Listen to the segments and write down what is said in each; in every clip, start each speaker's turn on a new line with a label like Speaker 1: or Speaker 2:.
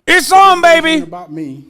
Speaker 1: It's on, baby.
Speaker 2: About me.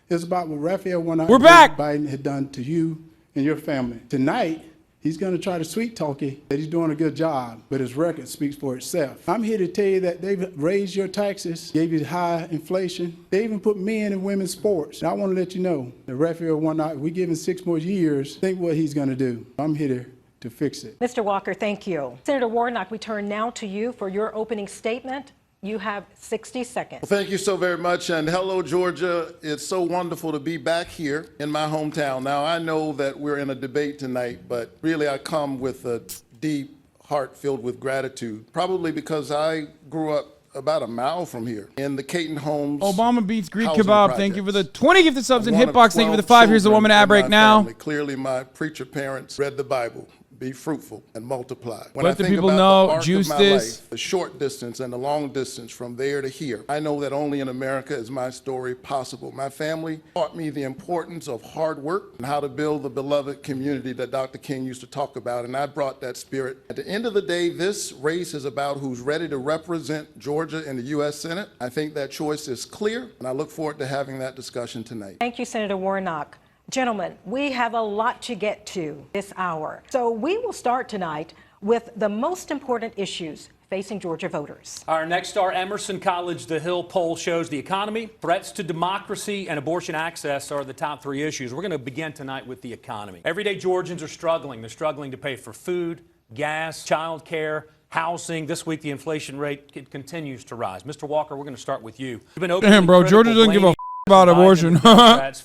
Speaker 2: It's about what Raphael Warnock Biden had done to you and your family. Tonight, he's going to try to sweet talk you that he's doing a good job, but his record speaks for itself. I'm here to tell you that they've raised your taxes, gave you high inflation. They even put men and women's sports. And I want to let you know that Raphael Warnock, we give him 6 more years, think what he's going to do. I'm here to fix it.
Speaker 3: Mr. Walker, thank you. Senator Warnock, we turn now to you for your opening statement. You have 60 seconds.
Speaker 4: Well, thank you so very much, and hello, Georgia. It's so wonderful to be back here in my hometown. Now, I know that we're in a debate tonight, but really I come with a deep heart filled with gratitude, probably because I grew up about a mile from here in the Caton Homes.
Speaker 1: Obama beats Greek
Speaker 4: housing
Speaker 1: kebab.
Speaker 4: projects.
Speaker 1: Thank you for the 20 gifted subs in
Speaker 4: One of
Speaker 1: Hitbox. Thank you for the 5 years of
Speaker 4: 12
Speaker 1: woman ad break
Speaker 4: children in my
Speaker 1: now.
Speaker 4: family. Clearly, my preacher parents read the Bible. Be fruitful and multiply. When
Speaker 1: Let
Speaker 4: I
Speaker 1: the
Speaker 4: think
Speaker 1: people
Speaker 4: about
Speaker 1: know,
Speaker 4: the arc
Speaker 1: juice
Speaker 4: of my
Speaker 1: this.
Speaker 4: life, the short distance and the long distance from there to here, I know that only in America is my story possible. My family taught me the importance of hard work and how to build the beloved community that Dr. King used to talk about, and I brought that spirit. At the end of the day, this race is about who's ready to represent Georgia in the U.S. Senate. I think that choice is clear, and I look forward to having that discussion tonight.
Speaker 3: Thank you, Senator Warnock. Gentlemen, we have a lot to get to this hour. So we will start tonight with the most important issues facing Georgia voters.
Speaker 5: Our next star, Emerson College The Hill poll shows the economy, threats to democracy, and abortion access are the top 3 issues. We're going to begin tonight with the economy. Everyday Georgians are struggling. They're struggling to pay for food, gas, child care, housing. This week, the inflation rate continues to rise. Mr. Walker, we're going to start with you. You've been
Speaker 1: Damn, bro, Georgia doesn't give a about abortion.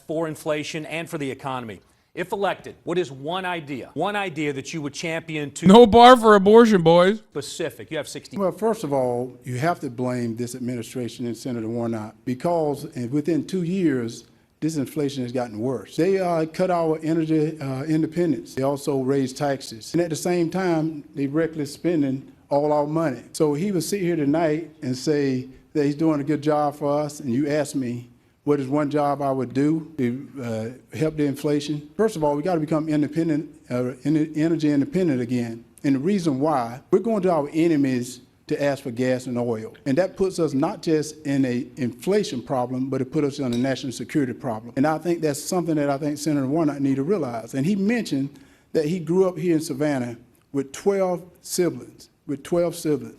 Speaker 5: For inflation and for the economy. If elected, what is one idea that you would champion to
Speaker 1: No bar for abortion, boys.
Speaker 5: specific? You have 60.
Speaker 2: Well, first of all, you have to blame this administration and Senator Warnock because within 2 years, this inflation has gotten worse. They cut our energy independence. They also raised taxes. And at the same time, they reckless spending all our money. So he would sit here tonight and say that he's doing a good job for us, and you ask me, what is one job I would do to help the inflation? First of all, we got to become independent, energy independent again. And the reason why, we're going to our enemies to ask for gas and oil. And that puts us not just in an inflation problem, but it puts us in a national security problem. And I think that's something that I think Senator Warnock need to realize. And he mentioned that he grew up here in Savannah with 12 siblings,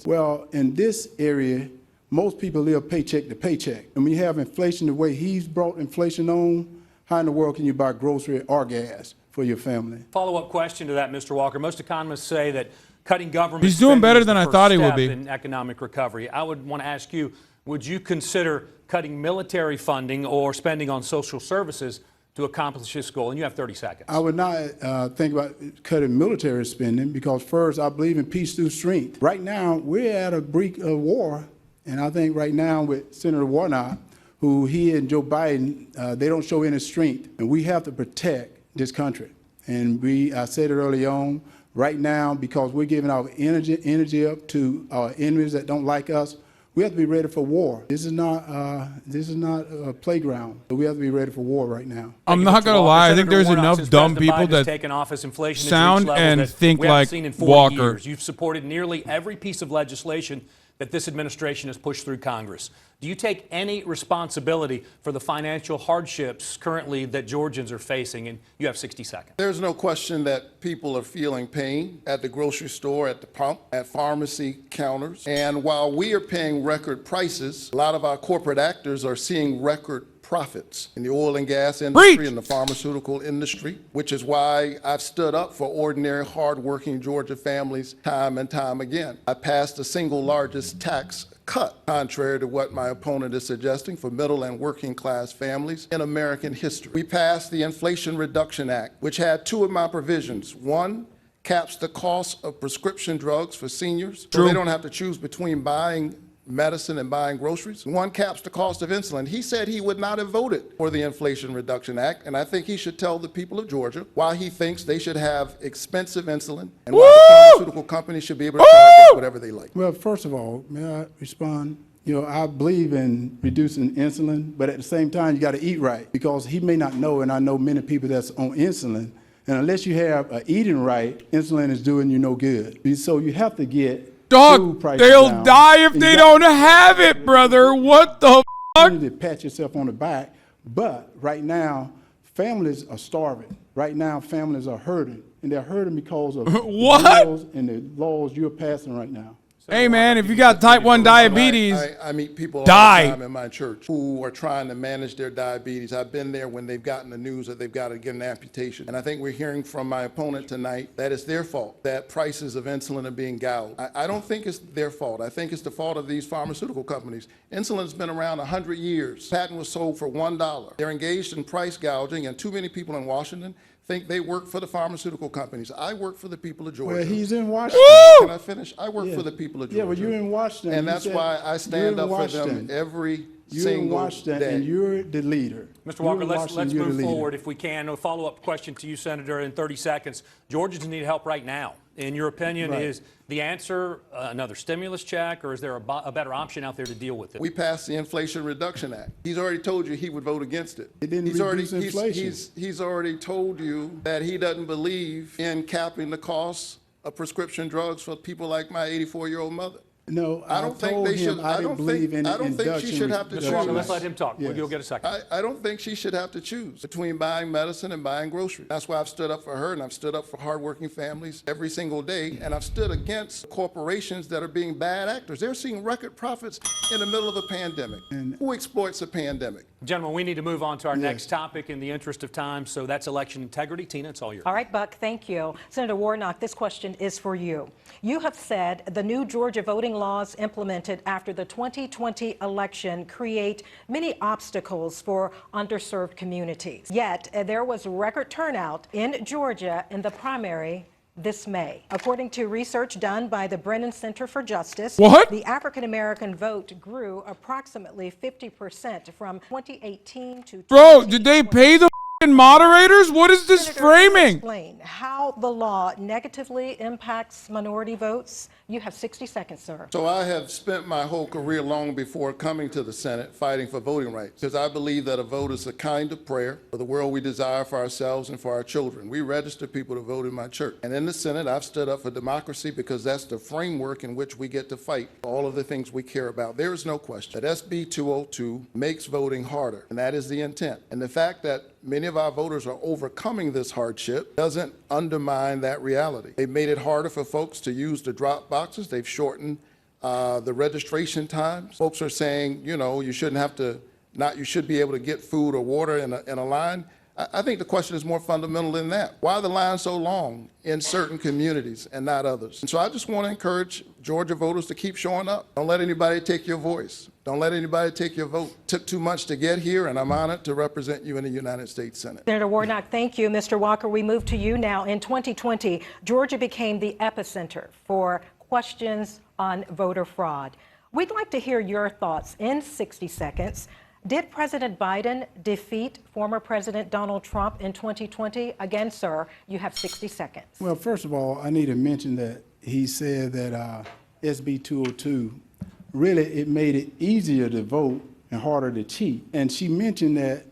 Speaker 2: Well, in this area, most people live paycheck to paycheck. And when you have inflation the way he's brought inflation on, how in the world can you buy grocery or gas for your family?
Speaker 5: Follow-up question to that, Mr. Walker. Most economists say that cutting government
Speaker 1: He's doing
Speaker 5: spending
Speaker 1: better
Speaker 5: is
Speaker 1: than
Speaker 5: the
Speaker 1: I
Speaker 5: first
Speaker 1: thought he would
Speaker 5: step
Speaker 1: be.
Speaker 5: in economic recovery. I would want to ask you, would you consider cutting military funding or spending on social services to accomplish this goal? And you have 30 seconds.
Speaker 2: I would not think about cutting military spending because first, I believe in peace through strength. Right now, we're at a brink of war. And I think right now with Senator Warnock, who he and Joe Biden, they don't show any strength. And we have to protect this country. And I said it early on, right now, because we're giving our energy up to our enemies that don't like us, we have to be ready for war. This is not a playground. But we have to be ready for war right now.
Speaker 1: I'm not going to lie. I think there's enough dumb people that sound and think like Walker.
Speaker 5: You've supported nearly every piece of legislation that this administration has pushed through Congress. Do you take any responsibility for the financial hardships currently that Georgians are facing? And you have 60 seconds.
Speaker 4: There's no question that people are feeling pain at the grocery store, at the pump, at pharmacy counters. And while we are paying record prices, a lot of our corporate actors are seeing record profits in the oil and gas industry and the pharmaceutical industry, which is why I've stood up for ordinary, hardworking Georgia families time and time again. I passed the single largest tax cut, contrary to what my opponent is suggesting, for middle and working class families in American history. We passed the Inflation Reduction Act, which had 2 of my provisions. One, caps the cost of prescription drugs for seniors, so they don't have to choose between buying medicine and buying groceries. One, caps the cost of insulin. He said he would not have voted for the Inflation Reduction Act, and I think he should tell the people of Georgia why he thinks they should have expensive insulin and why the pharmaceutical companies should be able to target whatever they like.
Speaker 2: Well, first of all, may I respond? You know, I believe in reducing insulin, but at the same time, you got to eat right because he may not know, and I know many people that's on insulin, and unless you have eating right, insulin is doing you no good. So you have to get
Speaker 1: Dog, they'll die if they don't have it, brother. What the
Speaker 2: opportunity to pat yourself on the back. But right now, families are starving. Right now, families are hurting. And they're hurting because of
Speaker 1: What?
Speaker 2: the bills and the laws you're passing right now.
Speaker 1: Hey, man, if you got type 1 diabetes,
Speaker 4: I meet people all
Speaker 1: die.
Speaker 4: the time in my church who are trying to manage their diabetes. I've been there when they've gotten the news that they've got to get an amputation. And I think we're hearing from my opponent tonight that it's their fault that prices of insulin are being gouged. I don't think it's their fault. I think it's the fault of these pharmaceutical companies. Insulin's been around 100 years. Patent was sold for $1. They're engaged in price gouging, and too many people in Washington think they work for the pharmaceutical companies. I work for the people of Georgia.
Speaker 2: Well, he's in Washington.
Speaker 4: Can I finish? I work for the people of Georgia.
Speaker 2: Yeah, but you're in Washington.
Speaker 4: And
Speaker 2: You
Speaker 4: that's
Speaker 2: said
Speaker 4: why I stand
Speaker 2: you're
Speaker 4: up
Speaker 2: in
Speaker 4: for them
Speaker 2: Washington.
Speaker 4: every
Speaker 2: You're in
Speaker 4: single
Speaker 2: Washington,
Speaker 4: day.
Speaker 2: and you're the leader.
Speaker 5: Mr.
Speaker 2: You're
Speaker 5: Walker,
Speaker 2: in
Speaker 5: let's
Speaker 2: Washington, you're the
Speaker 5: move
Speaker 2: leader.
Speaker 5: forward if we can. A follow-up question to you, Senator, in 30 seconds. Georgians need help right now. In your opinion,
Speaker 2: Right.
Speaker 5: is the answer another stimulus check, or is there a better option out there to deal with it?
Speaker 4: We passed the Inflation Reduction Act. He's already told you he would vote against it.
Speaker 2: It didn't
Speaker 4: he's
Speaker 2: reduce inflation.
Speaker 4: He's already told you that he doesn't believe in capping the costs of prescription drugs for people like my 84-year-old mother.
Speaker 2: No,
Speaker 4: I don't think
Speaker 2: told
Speaker 4: they
Speaker 2: him
Speaker 4: should.
Speaker 2: I
Speaker 4: I
Speaker 2: didn't
Speaker 4: don't
Speaker 2: believe
Speaker 4: think.
Speaker 2: in
Speaker 4: I don't think she should have to
Speaker 5: Mr. Walker,
Speaker 4: choose.
Speaker 5: let's let him talk.
Speaker 2: Yes.
Speaker 5: You'll get a second.
Speaker 4: I don't think she should have to choose between buying medicine and buying groceries. That's why I've stood up for her, and I've stood up for hardworking families every single day, and I've stood against corporations that are being bad actors. They're seeing record profits in the middle of a pandemic. Who exploits a pandemic?
Speaker 5: Gentlemen, we need to move on to our next topic in the interest of time, so that's election integrity. Tina, it's all yours.
Speaker 3: All right, Buck, thank you. Senator Warnock, this question is for you. You have said the new Georgia voting laws implemented after the 2020 election create many obstacles for underserved communities. Yet, there was record turnout in Georgia in the primary this May. According to research done by the Brennan Center for Justice,
Speaker 1: What?
Speaker 3: the African-American vote grew approximately 50% from 2018 to
Speaker 1: bro, did they pay the f***ing moderators? What is this
Speaker 3: Senator, can you
Speaker 1: framing?
Speaker 3: explain how the law negatively impacts minority votes? You have 60 seconds, sir.
Speaker 4: So I have spent my whole career long before coming to the Senate fighting for voting rights, because I believe that a vote is a kind of prayer for the world we desire for ourselves and for our children. We register people to vote in my church. And in the Senate, I've stood up for democracy because that's the framework in which we get to fight for all of the things we care about. There is no question that SB 202 makes voting harder, and that is the intent. And the fact that many of our voters are overcoming this hardship doesn't undermine that reality. They've made it harder for folks to use the drop boxes. They've shortened the registration times. Folks are saying, you know, you shouldn't have to, you should be able to get food or water in a line. I think the question is more fundamental than that. Why are the lines so long in certain communities and not others? And so I just want to encourage Georgia voters to keep showing up. Don't let anybody take your voice. Don't let anybody take your vote. Took too much to get here, and I'm honored to represent you in the United States Senate.
Speaker 3: Senator Warnock, thank you. Mr. Walker, we move to you now. In 2020, Georgia became the epicenter for questions on voter fraud. We'd like to hear your thoughts in 60 seconds. Did President Biden defeat former President Donald Trump in 2020? Again, sir, you have 60 seconds.
Speaker 2: Well, first of all, I need to mention that he said that SB 202, really it made it easier to vote and harder to cheat. And she mentioned that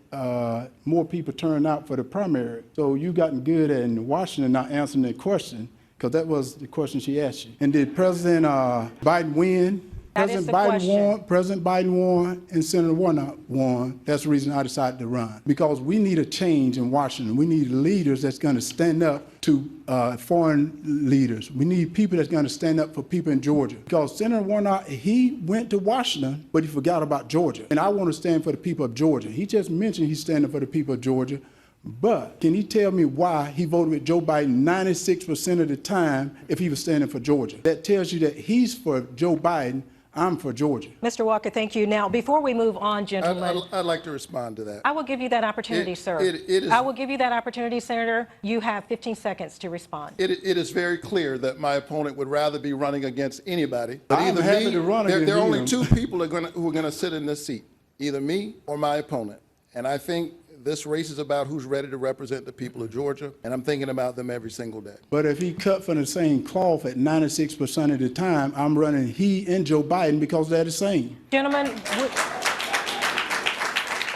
Speaker 2: more people turned out for the primary. So you gotten good at in Washington not answering that question, because that was the question she asked you. And did President Biden win?
Speaker 3: That is the
Speaker 2: President Biden won, and Senator Warnock won. That's the reason I decided to run. Because we need a change in Washington. We need leaders that's going to stand up to foreign leaders. We need people that's going to stand up for people in Georgia. Because Senator Warnock, he went to Washington, but he forgot about Georgia. And I want to stand for the people of Georgia. He just mentioned he's standing for the people of Georgia. But can he tell me why he voted with Joe Biden 96% of the time if he was standing for Georgia? That tells you that he's for Joe Biden. I'm for Georgia.
Speaker 3: Mr. Walker, thank you. Now, before we move on, gentlemen,
Speaker 4: I'd like to respond to that.
Speaker 3: I will give you that opportunity, sir. I will give you that opportunity, Senator. You have 15 seconds to respond.
Speaker 4: It is very clear that my opponent would rather be running against anybody. But
Speaker 2: I'm
Speaker 4: either
Speaker 2: happy
Speaker 4: me,
Speaker 2: to run against
Speaker 4: there are only
Speaker 2: him.
Speaker 4: two people who are going to sit in this seat, either me or my opponent. And I think this race is about who's ready to represent the people of Georgia, and I'm thinking about them every single day.
Speaker 2: But if he cut from the same cloth at 96% of the time, I'm running he and Joe Biden because they're the same.
Speaker 3: Gentlemen,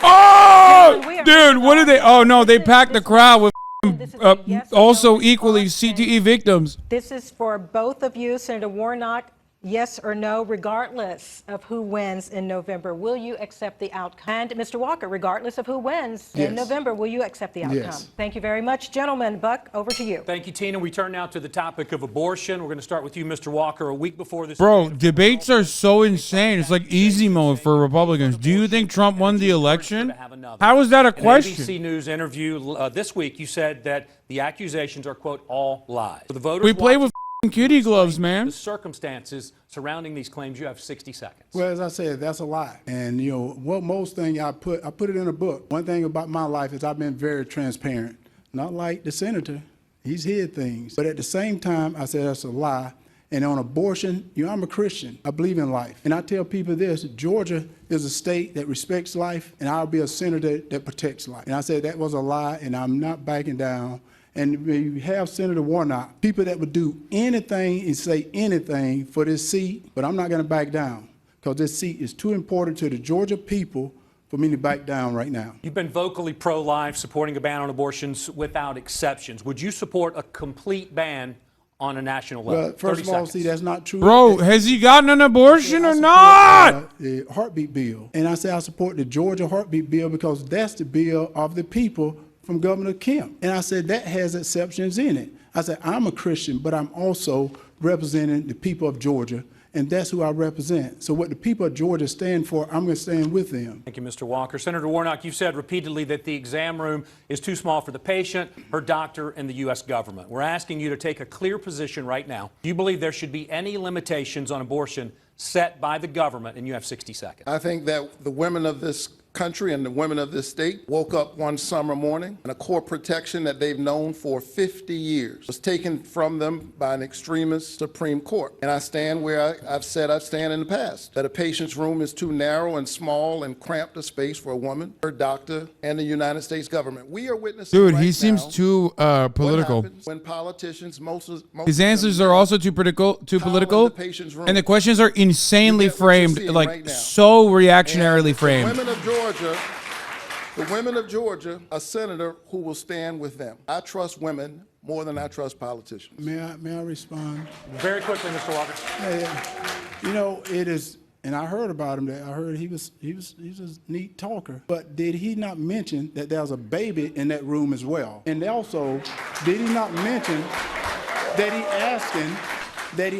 Speaker 1: Oh, dude, what are they? Oh, no, they packed the crowd with also equally CTE victims.
Speaker 3: this is for both of you. Senator Warnock, Yes or no, regardless of who wins in November, will you accept the outcome? And Mr. Walker, regardless of who wins in November, will you accept the outcome?
Speaker 2: Yes.
Speaker 3: Thank you very much, gentlemen. Buck, over to you.
Speaker 5: Thank you, Tina. We turn now to the topic of abortion. We're going to start with you, Mr. Walker. A week before this...
Speaker 1: Bro, debates are so insane. It's like easy mode for Republicans. Do you think Trump won the election? How is that a question?
Speaker 5: In an ABC News interview this week, you said that the accusations are, quote, all lies. For the voters
Speaker 1: We play with kitty gloves, man.
Speaker 5: the circumstances surrounding these claims. You have 60 seconds.
Speaker 2: Well, as I said, that's a lie. And, you know, what most thing I put it in a book. One thing about my life is I've been very transparent. Not like the senator. He's hid things. But at the same time, I said that's a lie. And on abortion, you know, I'm a Christian. I believe in life. And I tell people this, Georgia is a state that respects life, and I'll be a senator that protects life. And I said that was a lie, and I'm not backing down. And when you have Senator Warnock, people that would do anything and say anything for this seat, but I'm not going to back down because this seat is too important to the Georgia people for me to back down right now.
Speaker 5: You've been vocally pro-life, supporting a ban on abortions without exceptions. Would you support a complete ban on a national level?
Speaker 2: Well, first of all, see, that's not true.
Speaker 1: Bro, has he gotten an abortion or not?
Speaker 2: The heartbeat bill. And I say I support the Georgia heartbeat bill because that's the bill of the people from Governor Kemp. And I said that has exceptions in it. I said I'm a Christian, but I'm also representing the people of Georgia, and that's who I represent. So what the people of Georgia stand for, I'm going to stand with them.
Speaker 5: Thank you, Mr. Walker. Senator Warnock, you've said repeatedly that the exam room is too small for the patient, her doctor, and the U.S. government. We're asking you to take a clear position right now. Do you believe there should be any limitations on abortion set by the government? And you have 60 seconds.
Speaker 4: I think that the women of this country and the women of this state woke up one summer morning and a core protection that they've known for 50 years was taken from them by an extremist Supreme Court. And I stand where I've said I stand in the past, that a patient's room is too narrow and small and cramped a space for a woman, her doctor, and the United States government. We are witnessing
Speaker 1: Dude,
Speaker 4: right
Speaker 1: he seems
Speaker 4: now
Speaker 1: too political.
Speaker 4: what happens when politicians, most
Speaker 1: His answers are also too political, and the questions are insanely framed, like
Speaker 4: right
Speaker 1: so reactionarily framed.
Speaker 4: The women of Georgia, a senator who will stand with them. I trust women more than I trust politicians.
Speaker 2: May I respond?
Speaker 5: Very quickly, Mr. Walker.
Speaker 2: You know, it is, and I heard about him. I heard he was a neat talker. But did he not mention that there was a baby in that room as well? And also, did he not mention that he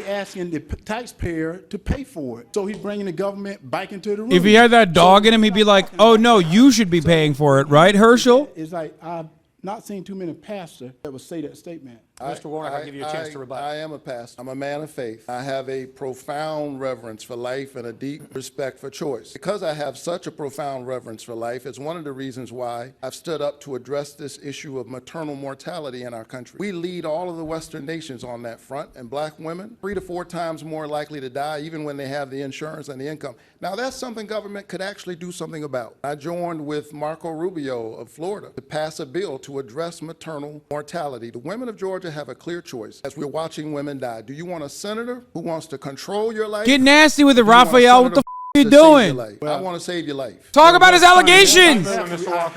Speaker 2: asking the taxpayer to pay for it? So he's bringing the government back into the room.
Speaker 1: If he had that dog in him, he'd be like, oh, no, you should be paying for it, right, Herschel?
Speaker 2: It's like I've not seen too many pastors that would say that statement.
Speaker 5: Mr. Warnock, I'll give you a chance to rebut.
Speaker 4: I am a pastor. I'm a man of faith. I have a profound reverence for life and a deep respect for choice. Because I have such a profound reverence for life, it's one of the reasons why I've stood up to address this issue of maternal mortality in our country. We lead all of the Western nations on that front, and black women 3 to 4 times more likely to die even when they have the insurance and the income. Now, that's something government could actually do something about. I joined with Marco Rubio of Florida to pass a bill to address maternal mortality. The women of Georgia have a clear choice as we're watching women die. Do you want a senator who wants to control your life?
Speaker 1: Get nasty with it, Raphael. What the f*** are you doing?
Speaker 4: I want to save your life.
Speaker 1: Talk about his allegations.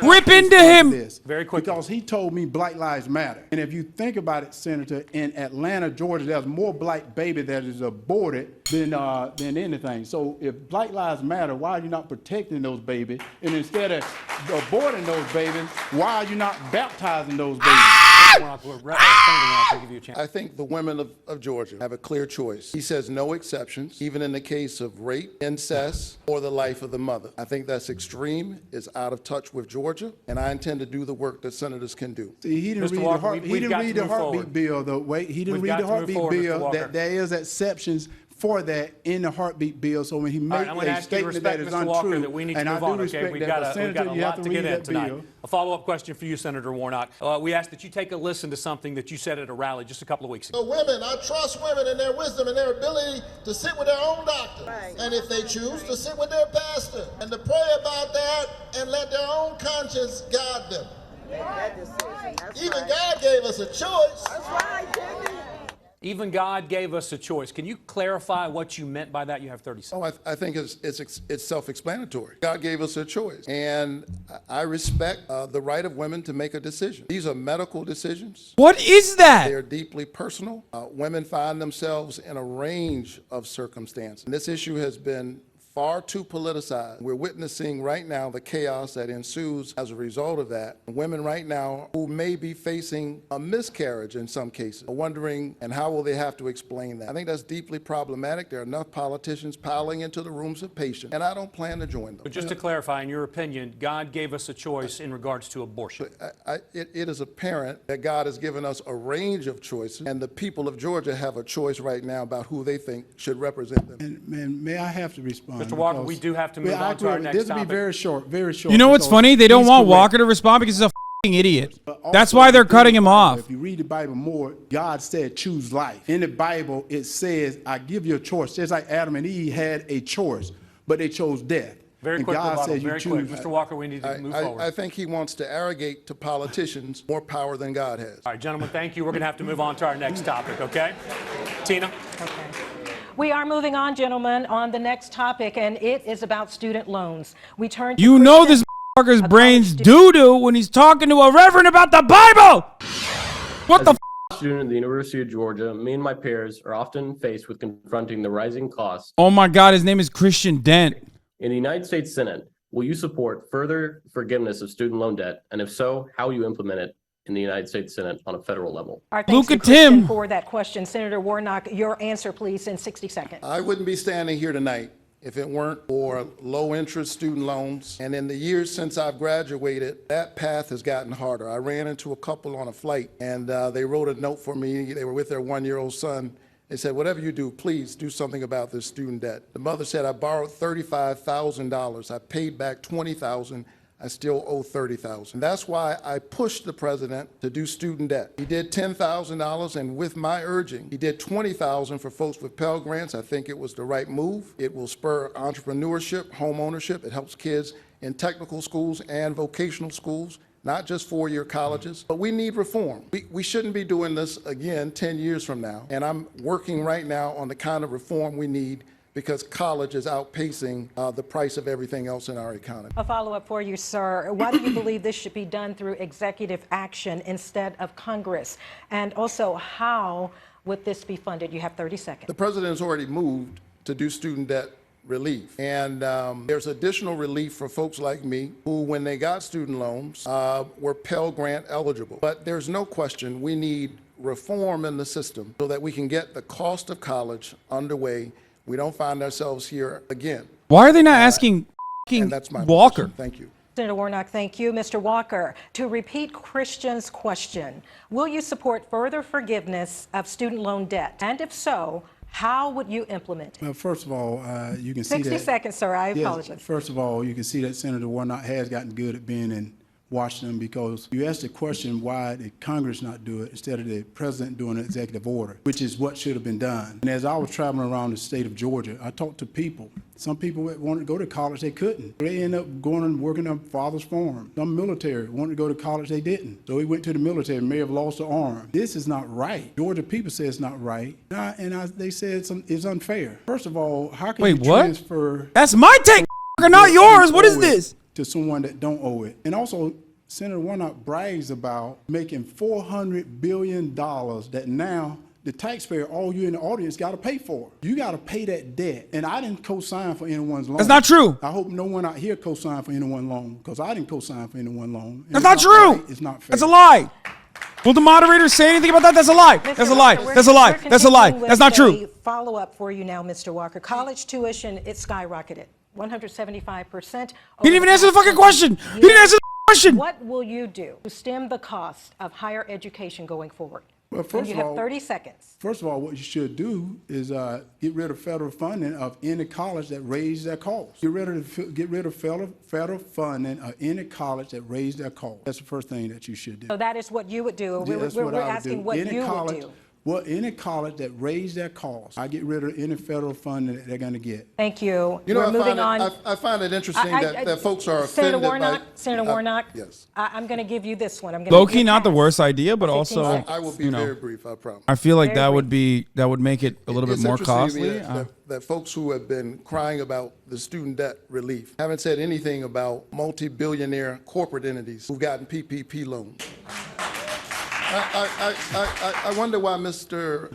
Speaker 1: Rip into him.
Speaker 5: Very quick.
Speaker 2: Because he told me Black Lives Matter. And if you think about it, Senator, in Atlanta, Georgia, there's more black baby that is aborted than anything. So if Black Lives Matter, why are you not protecting those babies? And instead of aborting those babies, why are you not baptizing those babies?
Speaker 4: I think the women of Georgia have a clear choice. He says no exceptions, even in the case of rape, incest, or the life of the mother. I think that's extreme, is out of touch with Georgia, and I intend to do the work that senators can do.
Speaker 2: See, he didn't read the heartbeat bill, though. Wait, he didn't read the heartbeat bill that there is exceptions for that in the heartbeat bill. So when he made a statement that is untrue, and I do respect that, Senator, you have to read that bill.
Speaker 5: A follow-up question for you, Senator Warnock. We ask that you take a listen to something that you said at a rally just a couple of weeks ago.
Speaker 6: So women, I trust women and their wisdom and their ability to sit with their own doctor. Right. And if they choose, to sit with their pastor and to pray about that and let their own conscience guide them. Even God gave us a choice. That's right, Jimmy.
Speaker 5: Even God gave us a choice. Can you clarify what you meant by that? You have 30 seconds.
Speaker 4: Oh, I think it's self-explanatory. God gave us a choice, and I respect the right of women to make a decision. These are medical decisions.
Speaker 1: What is that?
Speaker 4: They're deeply personal. Women find themselves in a range of circumstances. And this issue has been far too politicized. We're witnessing right now the chaos that ensues as a result of that. Women right now who may be facing a miscarriage in some cases are wondering, and how will they have to explain that? I think that's deeply problematic. There are enough politicians piling into the rooms of patients, and I don't plan to join them.
Speaker 5: But just to clarify, in your opinion, God gave us a choice in regards to abortion.
Speaker 4: It is apparent that God has given us a range of choices, and the people of Georgia have a choice right now about who they think should represent them.
Speaker 2: And may I have to respond?
Speaker 5: Mr. Walker, we do have to move on to our next
Speaker 2: This will be
Speaker 5: topic.
Speaker 2: very short, very short.
Speaker 1: You know what's
Speaker 2: because
Speaker 1: funny? They don't
Speaker 2: he's
Speaker 1: want
Speaker 2: correct.
Speaker 1: Walker to respond because he's a f***ing idiot. That's
Speaker 2: Also,
Speaker 1: why they're
Speaker 2: if you
Speaker 1: cutting
Speaker 2: read
Speaker 1: him
Speaker 2: the Bible,
Speaker 1: off.
Speaker 2: If you read the Bible more, God said choose life. In the Bible, it says, I give you a choice. Just like Adam and Eve had a choice, but they chose death.
Speaker 5: Very
Speaker 2: And
Speaker 5: quick,
Speaker 2: God
Speaker 5: rebuttal,
Speaker 2: said you
Speaker 5: very
Speaker 2: choose.
Speaker 5: quick. Mr. Walker, we need to move forward.
Speaker 4: I think he wants to arrogate to politicians more power than God has.
Speaker 5: All right, gentlemen, thank you. We're going to have to move on to our next topic, okay? Tina?
Speaker 3: Okay. We are moving on, gentlemen, on the next topic, and it is about student loans. We turn to
Speaker 1: You know
Speaker 3: Christian-
Speaker 1: this motherfucker's
Speaker 3: a
Speaker 1: brain's
Speaker 3: college
Speaker 1: doo-doo when he's talking to a reverend about the Bible. What the f***?
Speaker 7: Student at the University of Georgia, me and my peers are often faced with confronting the rising costs.
Speaker 1: Oh my God, his name is Christian Dent.
Speaker 7: In the United States Senate, will you support further forgiveness of student loan debt? And if so, how will you implement it in the United States Senate on a federal level?
Speaker 3: Our thanks
Speaker 1: Look
Speaker 3: to
Speaker 1: at Tim.
Speaker 3: Christian for that question. Senator Warnock, your answer, please, in 60 seconds.
Speaker 4: I wouldn't be standing here tonight if it weren't for low-interest student loans. And in the years since I've graduated, that path has gotten harder. I ran into a couple on a flight, and they wrote a note for me. They were with their one-year-old son. They said, whatever you do, please do something about this student debt. The mother said, I borrowed $35,000. I paid back $20,000. I still owe $30,000. That's why I pushed the president to do student debt. He did $10,000, and with my urging, he did $20,000 for folks with Pell Grants. I think it was the right move. It will spur entrepreneurship, home ownership. It helps kids in technical schools and vocational schools, not just four-year colleges. But we need reform. We shouldn't be doing this again 10 years from now. And I'm working right now on the kind of reform we need, because college is outpacing the price of everything else in our economy.
Speaker 3: A follow-up for you, sir. Why do you believe this should be done through executive action instead of Congress? And also, how would this be funded? You have 30 seconds.
Speaker 4: The president has already moved to do student debt relief. And there's additional relief for folks like me who, when they got student loans, were Pell Grant eligible. But there's no question we need reform in the system so that we can get the cost of college underway. We don't find ourselves here again.
Speaker 1: Why are they not asking
Speaker 4: And that's my
Speaker 1: Walker?
Speaker 4: position. Thank you.
Speaker 3: Senator Warnock, thank you. Mr. Walker, to repeat Christian's question, will you support further forgiveness of student loan debt? And if so, how would you implement it?
Speaker 2: Well, first of all, you can see that.
Speaker 3: 60 seconds, sir. I
Speaker 2: Yes,
Speaker 3: apologize.
Speaker 2: first of all, you can see that Senator Warnock has gotten good at being in Washington, because you asked the question, why did Congress not do it instead of the president doing an executive order, which is what should have been done. And as I was traveling around the state of Georgia, I talked to people. Some people that wanted to go to college, they couldn't. They ended up going and working on father's farm. Some military wanted to go to college, they didn't. So he went to the military and may have lost an arm. This is not right. Georgia people say it's not right. They say it's unfair. First of all, how can
Speaker 1: Wait,
Speaker 2: you
Speaker 1: what?
Speaker 2: transfer
Speaker 1: That's my take, not yours. What is this?
Speaker 2: to someone that don't owe it? And also, Senator Warnock brags about making $400 billion that now the taxpayer, all you in the audience, got to pay for. You got to pay that debt. And I didn't co-sign for anyone's loan.
Speaker 1: That's not true.
Speaker 2: I hope no one out here co-signed for anyone's loan, because I didn't co-sign for anyone's loan. And
Speaker 1: That's not
Speaker 2: it's
Speaker 1: true.
Speaker 2: Right. It's not fair.
Speaker 1: That's a lie. Will the moderator say anything about that? That's a lie. That's a lie. That's a lie. That's a lie. That's not true.
Speaker 3: Follow up for you now, Mr. Walker. College tuition, it skyrocketed 175%.
Speaker 1: He didn't even answer the fucking question. He didn't answer the question.
Speaker 3: What will you do to stem the cost of higher education going forward?
Speaker 2: Well,
Speaker 3: And
Speaker 2: first
Speaker 3: you
Speaker 2: of
Speaker 3: have
Speaker 2: all,
Speaker 3: 30 seconds.
Speaker 2: First of all, what you should do is get rid of federal funding of any college that raised their costs. Get rid of federal funding of any college that raised their costs. That's the first thing that you should do.
Speaker 3: So that is what you would do.
Speaker 2: Yeah, that's
Speaker 3: We're
Speaker 2: what I would
Speaker 3: asking
Speaker 2: do.
Speaker 3: what
Speaker 2: Any
Speaker 3: you
Speaker 2: college
Speaker 3: would do.
Speaker 2: Well, any college that raise their costs, I get rid of any federal funding that they're going to get.
Speaker 3: Thank you.
Speaker 4: You know,
Speaker 3: We're moving on.
Speaker 4: I find it interesting that folks are
Speaker 3: Senator
Speaker 4: offended
Speaker 3: Warnock,
Speaker 4: by...
Speaker 3: Senator Warnock,
Speaker 4: Yes.
Speaker 3: I'm going to give you this one. I'm going to
Speaker 1: Low-key, not the worst idea, but
Speaker 3: 15
Speaker 1: also,
Speaker 3: seconds.
Speaker 4: I will be very brief, I promise.
Speaker 1: I feel like
Speaker 3: Very
Speaker 1: that would make it a little bit
Speaker 4: It's
Speaker 1: more
Speaker 4: interesting to me
Speaker 1: costly.
Speaker 4: that folks who have been crying about the student debt relief haven't said anything about multi-billionaire corporate entities who've gotten PPP loans. I wonder why Mr.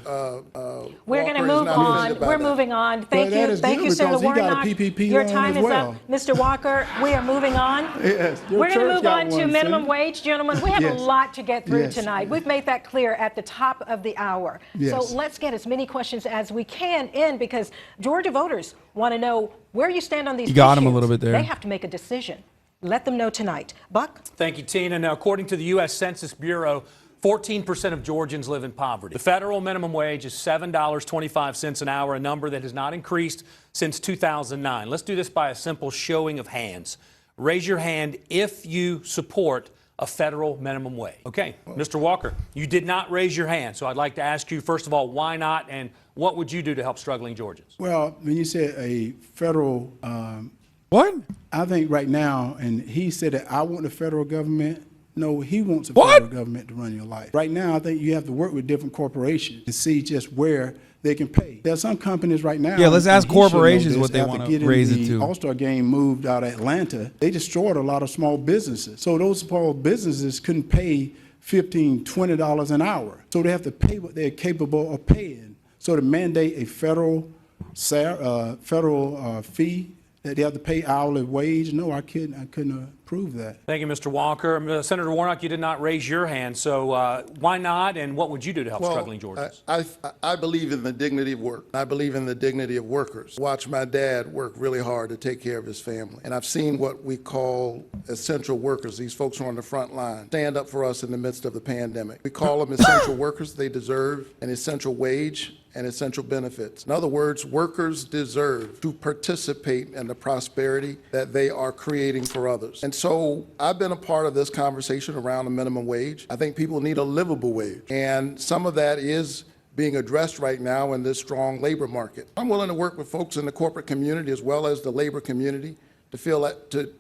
Speaker 3: We're going to
Speaker 4: Walker is
Speaker 3: move
Speaker 4: not
Speaker 3: on.
Speaker 4: offended by
Speaker 3: We're
Speaker 4: that.
Speaker 3: moving on. Thank
Speaker 2: that
Speaker 3: you.
Speaker 2: is
Speaker 3: Thank
Speaker 2: good
Speaker 3: you, Senator
Speaker 2: because he got a
Speaker 3: Warnock.
Speaker 2: PPP
Speaker 3: Your
Speaker 2: loan
Speaker 3: time
Speaker 2: as
Speaker 3: is
Speaker 2: well.
Speaker 3: up. Mr. Walker, we are moving on.
Speaker 2: Yes, your
Speaker 3: We're going to
Speaker 2: church
Speaker 3: move
Speaker 2: got
Speaker 3: on to
Speaker 2: one,
Speaker 3: minimum
Speaker 2: Senator.
Speaker 3: wage, gentlemen. We have a
Speaker 2: Yes.
Speaker 3: lot to get through
Speaker 2: Yes.
Speaker 3: tonight. We've made that clear at the top of the hour.
Speaker 2: Yes.
Speaker 3: So let's get as many questions as we can in because Georgia voters want to know where you stand on these
Speaker 1: You got
Speaker 3: issues.
Speaker 1: him a little bit there.
Speaker 3: They have to make a decision. Let them know tonight. Buck?
Speaker 5: Thank you, Tina. Now, according to the U.S. Census Bureau, 14% of Georgians live in poverty. The federal minimum wage is $7.25 an hour, a number that has not increased since 2009. Let's do this by a simple showing of hands. Raise your hand if you support a federal minimum wage. Okay, Mr. Walker, you did not raise your hand, so I'd like to ask you, first of all, why not, and what would you do to help struggling Georgians?
Speaker 2: Well, when you say a federal,
Speaker 1: What?
Speaker 2: I think right now, and he said that I want the federal government. No, he wants the
Speaker 1: What?
Speaker 2: federal government to run your life. Right now, I think you have to work with different corporations to see just where they can pay. There are some companies right now.
Speaker 1: Yeah, let's
Speaker 2: and
Speaker 1: ask
Speaker 2: he should know
Speaker 1: corporations
Speaker 2: this,
Speaker 1: what they
Speaker 2: after
Speaker 1: wanna
Speaker 2: getting
Speaker 1: raise it
Speaker 2: the
Speaker 1: to.
Speaker 2: All-Star game moved out of Atlanta, they destroyed a lot of small businesses. So those small businesses couldn't pay $15, $20 an hour. So they have to pay what they're capable of paying. So to mandate a federal fee that they have to pay hourly wage, no, I couldn't approve that.
Speaker 5: Thank you, Mr. Walker. Senator Warnock, you did not raise your hand, so why not, and what would you do to help struggling Georgians?
Speaker 4: I believe in the dignity of work. I believe in the dignity of workers. Watch my dad work really hard to take care of his family. And I've seen what we call essential workers. These folks who are on the front line stand up for us in the midst of the pandemic. We call them essential workers. They deserve an essential wage and essential benefits. In other words, workers deserve to participate in the prosperity that they are creating for others. And so I've been a part of this conversation around the minimum wage. I think people need a livable wage. And some of that is being addressed right now in this strong labor market. I'm willing to work with folks in the corporate community as well as the labor community to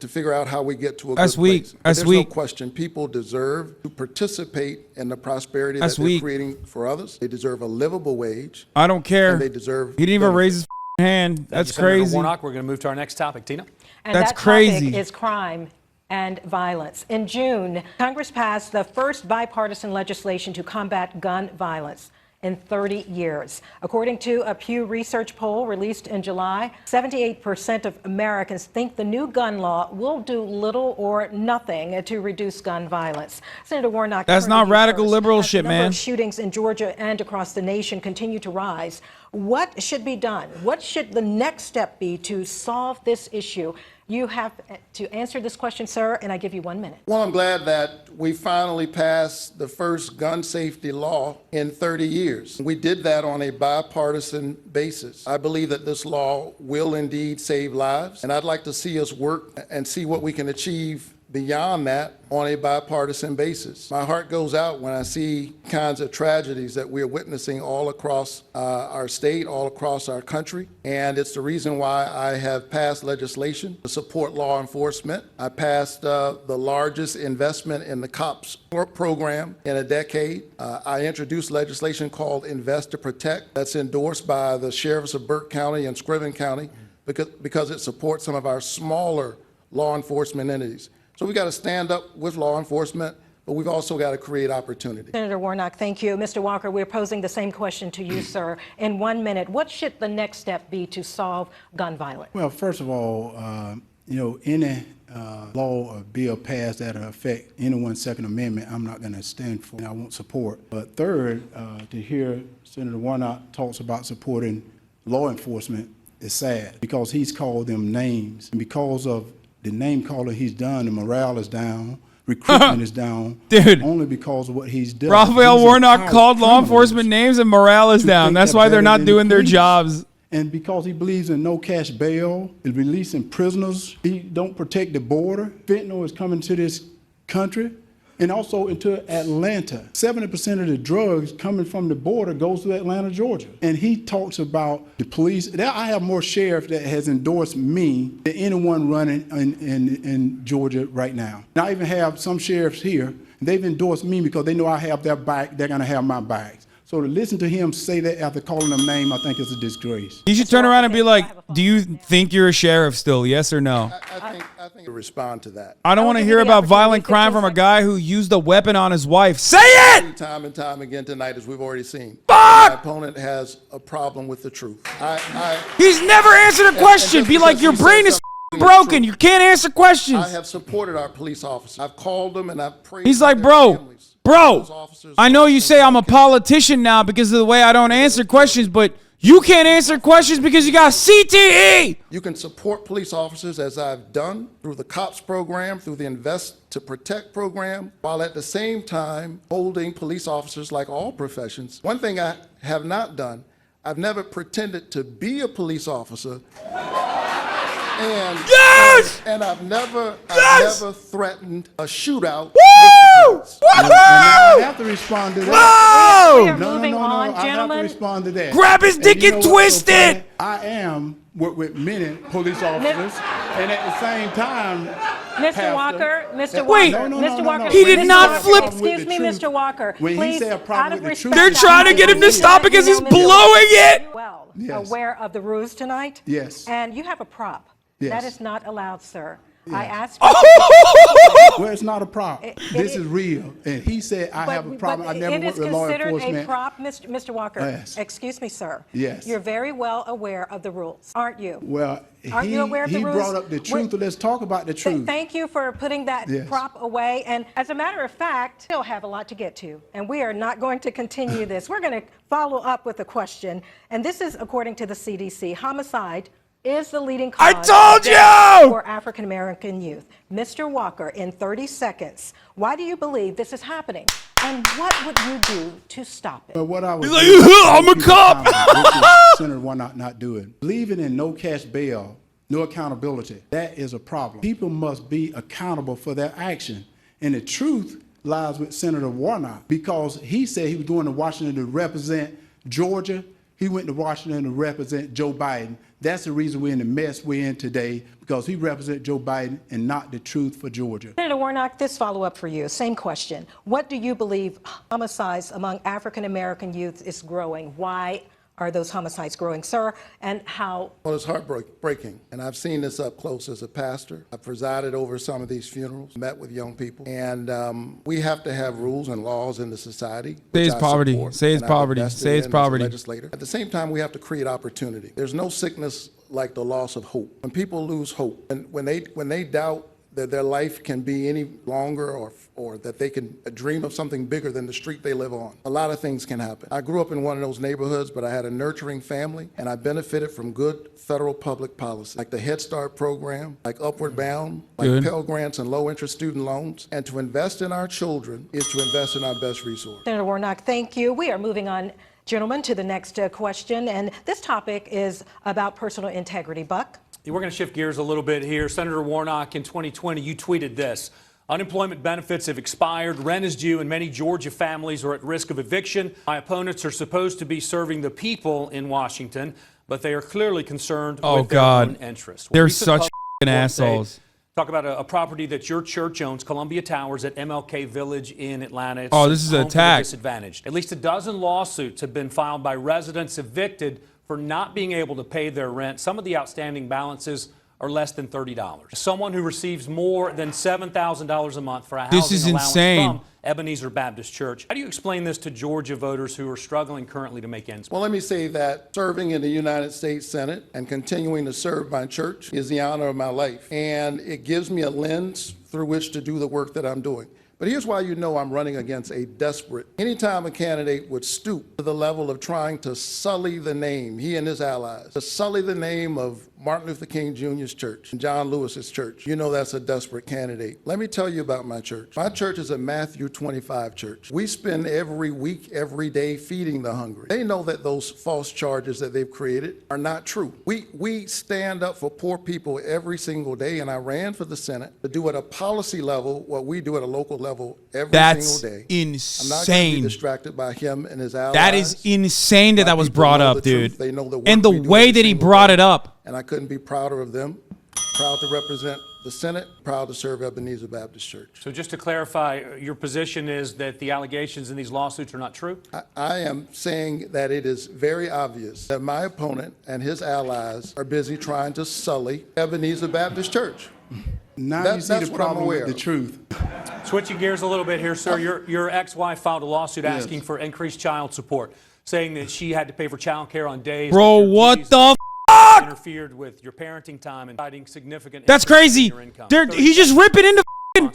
Speaker 4: figure out how we get to a
Speaker 1: That's
Speaker 4: good
Speaker 1: weak.
Speaker 4: place. But
Speaker 1: That's
Speaker 4: there's
Speaker 1: weak.
Speaker 4: no question people deserve to participate in the prosperity
Speaker 1: That's
Speaker 4: that they're
Speaker 1: weak.
Speaker 4: creating for others. They deserve a livable wage.
Speaker 1: I don't care.
Speaker 4: And they deserve
Speaker 1: He didn't even
Speaker 4: benefits.
Speaker 1: raise his hand.
Speaker 5: Thank
Speaker 1: That's
Speaker 5: you, Senator
Speaker 1: crazy.
Speaker 5: Warnock. We're going to move to our next topic. Tina?
Speaker 3: And
Speaker 1: That's
Speaker 3: that
Speaker 1: crazy.
Speaker 3: topic is crime and violence. In June, Congress passed the first bipartisan legislation to combat gun violence in 30 years. According to a Pew Research poll released in July, 78% of Americans think the new gun law will do little or nothing to reduce gun violence. Senator Warnock,
Speaker 1: That's
Speaker 3: turn
Speaker 1: not
Speaker 3: to you
Speaker 1: radical
Speaker 3: first.
Speaker 1: liberal
Speaker 3: As
Speaker 1: shit,
Speaker 3: the number
Speaker 1: man.
Speaker 3: of shootings in Georgia and across the nation continue to rise. What should be done? What should the next step be to solve this issue? You have to answer this question, sir, and I give you 1 minute.
Speaker 4: Well, I'm glad that we finally passed the first gun safety law in 30 years. We did that on a bipartisan basis. I believe that this law will indeed save lives, and I'd like to see us work and see what we can achieve beyond that on a bipartisan basis. My heart goes out when I see kinds of tragedies that we're witnessing all across our state, all across our country. And it's the reason why I have passed legislation to support law enforcement. I passed the largest investment in the COPS program in a decade. I introduced legislation called Invest to Protect that's endorsed by the sheriffs of Burke County and Scriven County because it supports some of our smaller law enforcement entities. So we got to stand up with law enforcement, but we've also got to create opportunity.
Speaker 3: Senator Warnock, thank you. Mr. Walker, we're posing the same question to you, sir. In 1 minute, what should the next step be to solve gun violence?
Speaker 2: Well, first of all, any law or bill passed that affect anyone's Second Amendment, I'm not going to stand for, and I won't support. But third, to hear Senator Warnock talks about supporting law enforcement is sad because he's called them names. And because of the name calling he's done, the morale is down, recruitment is down,
Speaker 1: Dude.
Speaker 2: only because of what he's done.
Speaker 1: Raphael
Speaker 2: He's
Speaker 1: Warnock
Speaker 2: empowered
Speaker 1: called law
Speaker 2: criminals
Speaker 1: enforcement names and morale is
Speaker 2: to
Speaker 1: down.
Speaker 2: think
Speaker 1: That's why they're
Speaker 2: better
Speaker 1: not
Speaker 2: than the
Speaker 1: doing their
Speaker 2: police.
Speaker 1: jobs.
Speaker 2: And because he believes in no cash bail, is releasing prisoners, he don't protect the border. Fentanyl is coming to this country. and also into Atlanta. 70% of the drugs coming from the border goes to Atlanta, Georgia. And he talks about the police. I have more sheriffs that has endorsed me than anyone running in Georgia right now. And I even have some sheriffs here, they've endorsed me because they know I have their back, they're gonna have my backs. So to listen to him say that after calling them name, I think it's a disgrace.
Speaker 1: You should turn around and be like, do you think you're a sheriff still? Yes or no?
Speaker 4: I think to respond to that.
Speaker 1: I don't want to hear about violent crime from a guy who used a weapon on his wife. Say it!
Speaker 4: Time and time again tonight, as we've already seen.
Speaker 1: Fuck!
Speaker 4: My opponent has a problem with the truth.
Speaker 1: He's never answered a question. Be like, your brain is broken. You can't answer questions.
Speaker 4: I have supported our police officers. I've called them and I've prayed.
Speaker 1: He's like,
Speaker 4: for their
Speaker 1: bro,
Speaker 4: families.
Speaker 1: I know you say I'm a politician now because of the way I don't answer questions, but you can't answer questions because you got CTE.
Speaker 4: You can support police officers, as I've done, through the COPS program, through the Invest to Protect program, while at the same time holding police officers like all professions. One thing I have not done, I've never pretended to be a police officer. And,
Speaker 1: yes!
Speaker 4: And I've never threatened a shootout.
Speaker 1: Woo!
Speaker 2: I have to respond to that.
Speaker 1: Whoa!
Speaker 3: We are moving on,
Speaker 2: I
Speaker 3: gentlemen.
Speaker 2: have to respond to that.
Speaker 1: Grab his dick and twist it.
Speaker 2: I am with many police officers, and at the same time,
Speaker 3: Mr. Walker, Mr.
Speaker 1: Wait.
Speaker 3: Walker,
Speaker 2: No,
Speaker 3: Mr. Walker.
Speaker 1: He did
Speaker 3: Mr.
Speaker 1: not
Speaker 3: Walker,
Speaker 1: flip-
Speaker 3: Excuse me, Mr. Walker.
Speaker 2: When he
Speaker 3: Please,
Speaker 2: said a problem
Speaker 3: out of
Speaker 2: with the
Speaker 3: respect,
Speaker 2: truth-
Speaker 1: They're trying to get him to stop because he's blowing it.
Speaker 3: Well,
Speaker 2: Yes.
Speaker 3: aware of the rules tonight?
Speaker 2: Yes.
Speaker 3: And you have a prop.
Speaker 2: Yes.
Speaker 3: That is not allowed, sir. I
Speaker 2: Yes.
Speaker 3: asked you.
Speaker 2: Well, it's not a problem. This is real. And he said, I have a problem. I never worked with law
Speaker 3: It is considered a
Speaker 2: enforcement.
Speaker 3: prop, Mr. Walker.
Speaker 2: Yes.
Speaker 3: Excuse me, sir.
Speaker 2: Yes.
Speaker 3: You're very well aware of the rules, aren't you?
Speaker 2: Well,
Speaker 3: Aren't you aware of the
Speaker 2: he
Speaker 3: rules?
Speaker 2: brought up the truth. Let's talk about the truth.
Speaker 3: Thank you for putting that
Speaker 2: Yes.
Speaker 3: prop away. And as a matter of fact, still have a lot to get to. And we are not going to continue this. We're going to follow up with a question. And this is according to the CDC. Homicide is the leading cause
Speaker 1: I told
Speaker 3: of death
Speaker 1: you!
Speaker 3: for African American youth. Mr. Walker, in 30 seconds, why do you believe this is happening? And what would you do to stop it?
Speaker 2: But what I was
Speaker 1: He's like,
Speaker 2: doing-
Speaker 1: I'm a cop.
Speaker 2: Which is Senator Warnock not doing. Believing in no cash bail, no accountability, that is a problem. People must be accountable for their action. And the truth lies with Senator Warnock, because he said he was going to Washington to represent Georgia. He went to Washington to represent Joe Biden. That's the reason we're in the mess we're in today, because he represents Joe Biden and not the truth for Georgia.
Speaker 3: Senator Warnock, this follow-up for you. Same question. What do you believe homicides among African American youth is growing? Why are those homicides growing, sir? And how?
Speaker 4: Well, it's heartbreaking, and I've seen this up close as a pastor. I've presided over some of these funerals, met with young people, and we have to have rules and laws in the society.
Speaker 1: Say it's
Speaker 4: which I
Speaker 1: poverty.
Speaker 4: support,
Speaker 1: Say it's
Speaker 4: and I've
Speaker 1: poverty.
Speaker 4: invested
Speaker 1: Say it's
Speaker 4: in as a
Speaker 1: poverty.
Speaker 4: legislator. At the same time, we have to create opportunity. There's no sickness like the loss of hope. When people lose hope, and when they doubt that their life can be any longer, or that they can dream of something bigger than the street they live on, a lot of things can happen. I grew up in one of those neighborhoods, but I had a nurturing family, and I benefited from good federal public policy, like the Head Start program, like Upward Bound, like
Speaker 1: Good.
Speaker 4: Pell Grants and low-interest student loans. And to invest in our children is to invest in our best resource.
Speaker 3: Senator Warnock, thank you. We are moving on, gentlemen, to the next question. And this topic is about personal integrity. Buck?
Speaker 5: We're going to shift gears a little bit here. Senator Warnock, in 2020, you tweeted this. Unemployment benefits have expired, rent is due, and many Georgia families are at risk of eviction. My opponents are supposed to be serving the people in Washington, but they are clearly concerned with their own interests.
Speaker 1: They're
Speaker 5: Well,
Speaker 1: such
Speaker 5: recent
Speaker 1: f***ing
Speaker 5: update,
Speaker 1: assholes.
Speaker 5: Talk about a property that your church owns, Columbia Towers at MLK Village in Atlanta. It's
Speaker 1: Oh, this is an
Speaker 5: home for the
Speaker 1: attack.
Speaker 5: disadvantaged. At least a dozen lawsuits have been filed by residents evicted for not being able to pay their rent. Some of the outstanding balances are less than $30. Someone who receives more than $7,000 a month for a housing
Speaker 1: This is
Speaker 5: allowance
Speaker 1: insane.
Speaker 5: from Ebenezer Baptist Church. How do you explain this to Georgia voters who are struggling currently to make ends meet?
Speaker 4: Well, let me say that serving in the United States Senate and continuing to serve my church is the honor of my life. And it gives me a lens through which to do the work that I'm doing. But here's why you know I'm running against a desperate. Anytime a candidate would stoop to the level of trying to sully the name, he and his allies, to sully the name of Martin Luther King Jr.'s church and John Lewis's church, you know that's a desperate candidate. Let me tell you about my church. My church is a Matthew 25 church. We spend every week, every day feeding the hungry. They know that those false charges that they've created are not true. We stand up for poor people every single day, and I ran for the Senate to do at a policy level what we do at a local level level every
Speaker 1: That's
Speaker 4: single day. I'm not going to
Speaker 1: insane.
Speaker 4: be distracted by him and his allies.
Speaker 1: That is insane that
Speaker 4: My
Speaker 1: that was
Speaker 4: people
Speaker 1: brought
Speaker 4: know
Speaker 1: up,
Speaker 4: the
Speaker 1: dude.
Speaker 4: truth. They know the work
Speaker 1: And the
Speaker 4: we do
Speaker 1: way
Speaker 4: every
Speaker 1: that he
Speaker 4: single
Speaker 1: brought
Speaker 4: day.
Speaker 1: it up.
Speaker 4: And I couldn't be prouder of them. Proud to represent the Senate, proud to serve Ebenezer Baptist Church.
Speaker 5: So just to clarify, your position is that the allegations in these lawsuits are not true?
Speaker 4: I am saying that it is very obvious that my opponent and his allies are busy trying to sully Ebenezer Baptist Church.
Speaker 2: Now you see
Speaker 4: That's
Speaker 2: the
Speaker 4: what I'm
Speaker 2: problem
Speaker 4: aware
Speaker 2: with the
Speaker 4: of.
Speaker 2: truth.
Speaker 5: Switching gears a little bit here, sir. Your ex-wife filed a lawsuit
Speaker 2: Yes.
Speaker 5: asking for increased child support, saying that she had to pay for child care on days.
Speaker 1: Bro,
Speaker 5: that your
Speaker 1: what
Speaker 5: duties
Speaker 1: the
Speaker 5: interfered with your parenting time and citing significant.
Speaker 1: That's
Speaker 5: increase in
Speaker 1: crazy.
Speaker 5: your income.
Speaker 1: He's just ripping into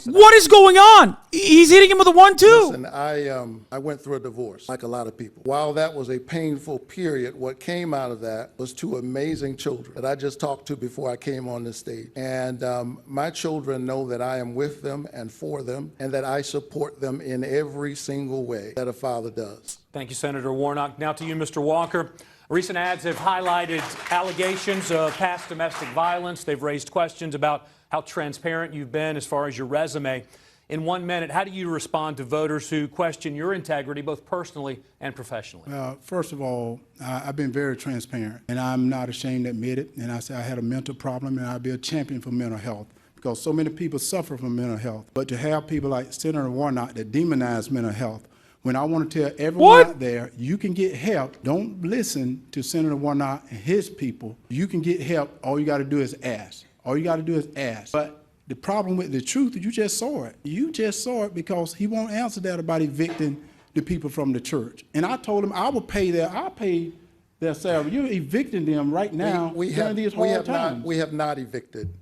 Speaker 1: what is going on? He's hitting him with a 1-2.
Speaker 4: Listen, I went through a divorce, like a lot of people. While that was a painful period, what came out of that was two amazing children that I just talked to before I came on this stage. And my children know that I am with them and for them, and that I support them in every single way that a father does.
Speaker 5: Thank you, Senator Warnock. Now to you, Mr. Walker. Recent ads have highlighted allegations of past domestic violence. They've raised questions about how transparent you've been as far as your resume. In 1 minute, how do you respond to voters who question your integrity, both personally and professionally?
Speaker 2: First of all, I've been very transparent, and I'm not ashamed to admit it. And I say I had a mental problem, and I'll be a champion for mental health, because so many people suffer from mental health. But to have people like Senator Warnock that demonize mental health, when I want to tell everyone out there, you can get help. Don't listen to Senator Warnock and his people. You can get help. All you got to do is ask. All you got to do is ask. But the problem with the truth, you just saw it. You just saw it because he won't answer that about evicting the people from the church. And I told him I'll pay their salary. You're evicting them right now during these hard times.
Speaker 4: We have not evicted.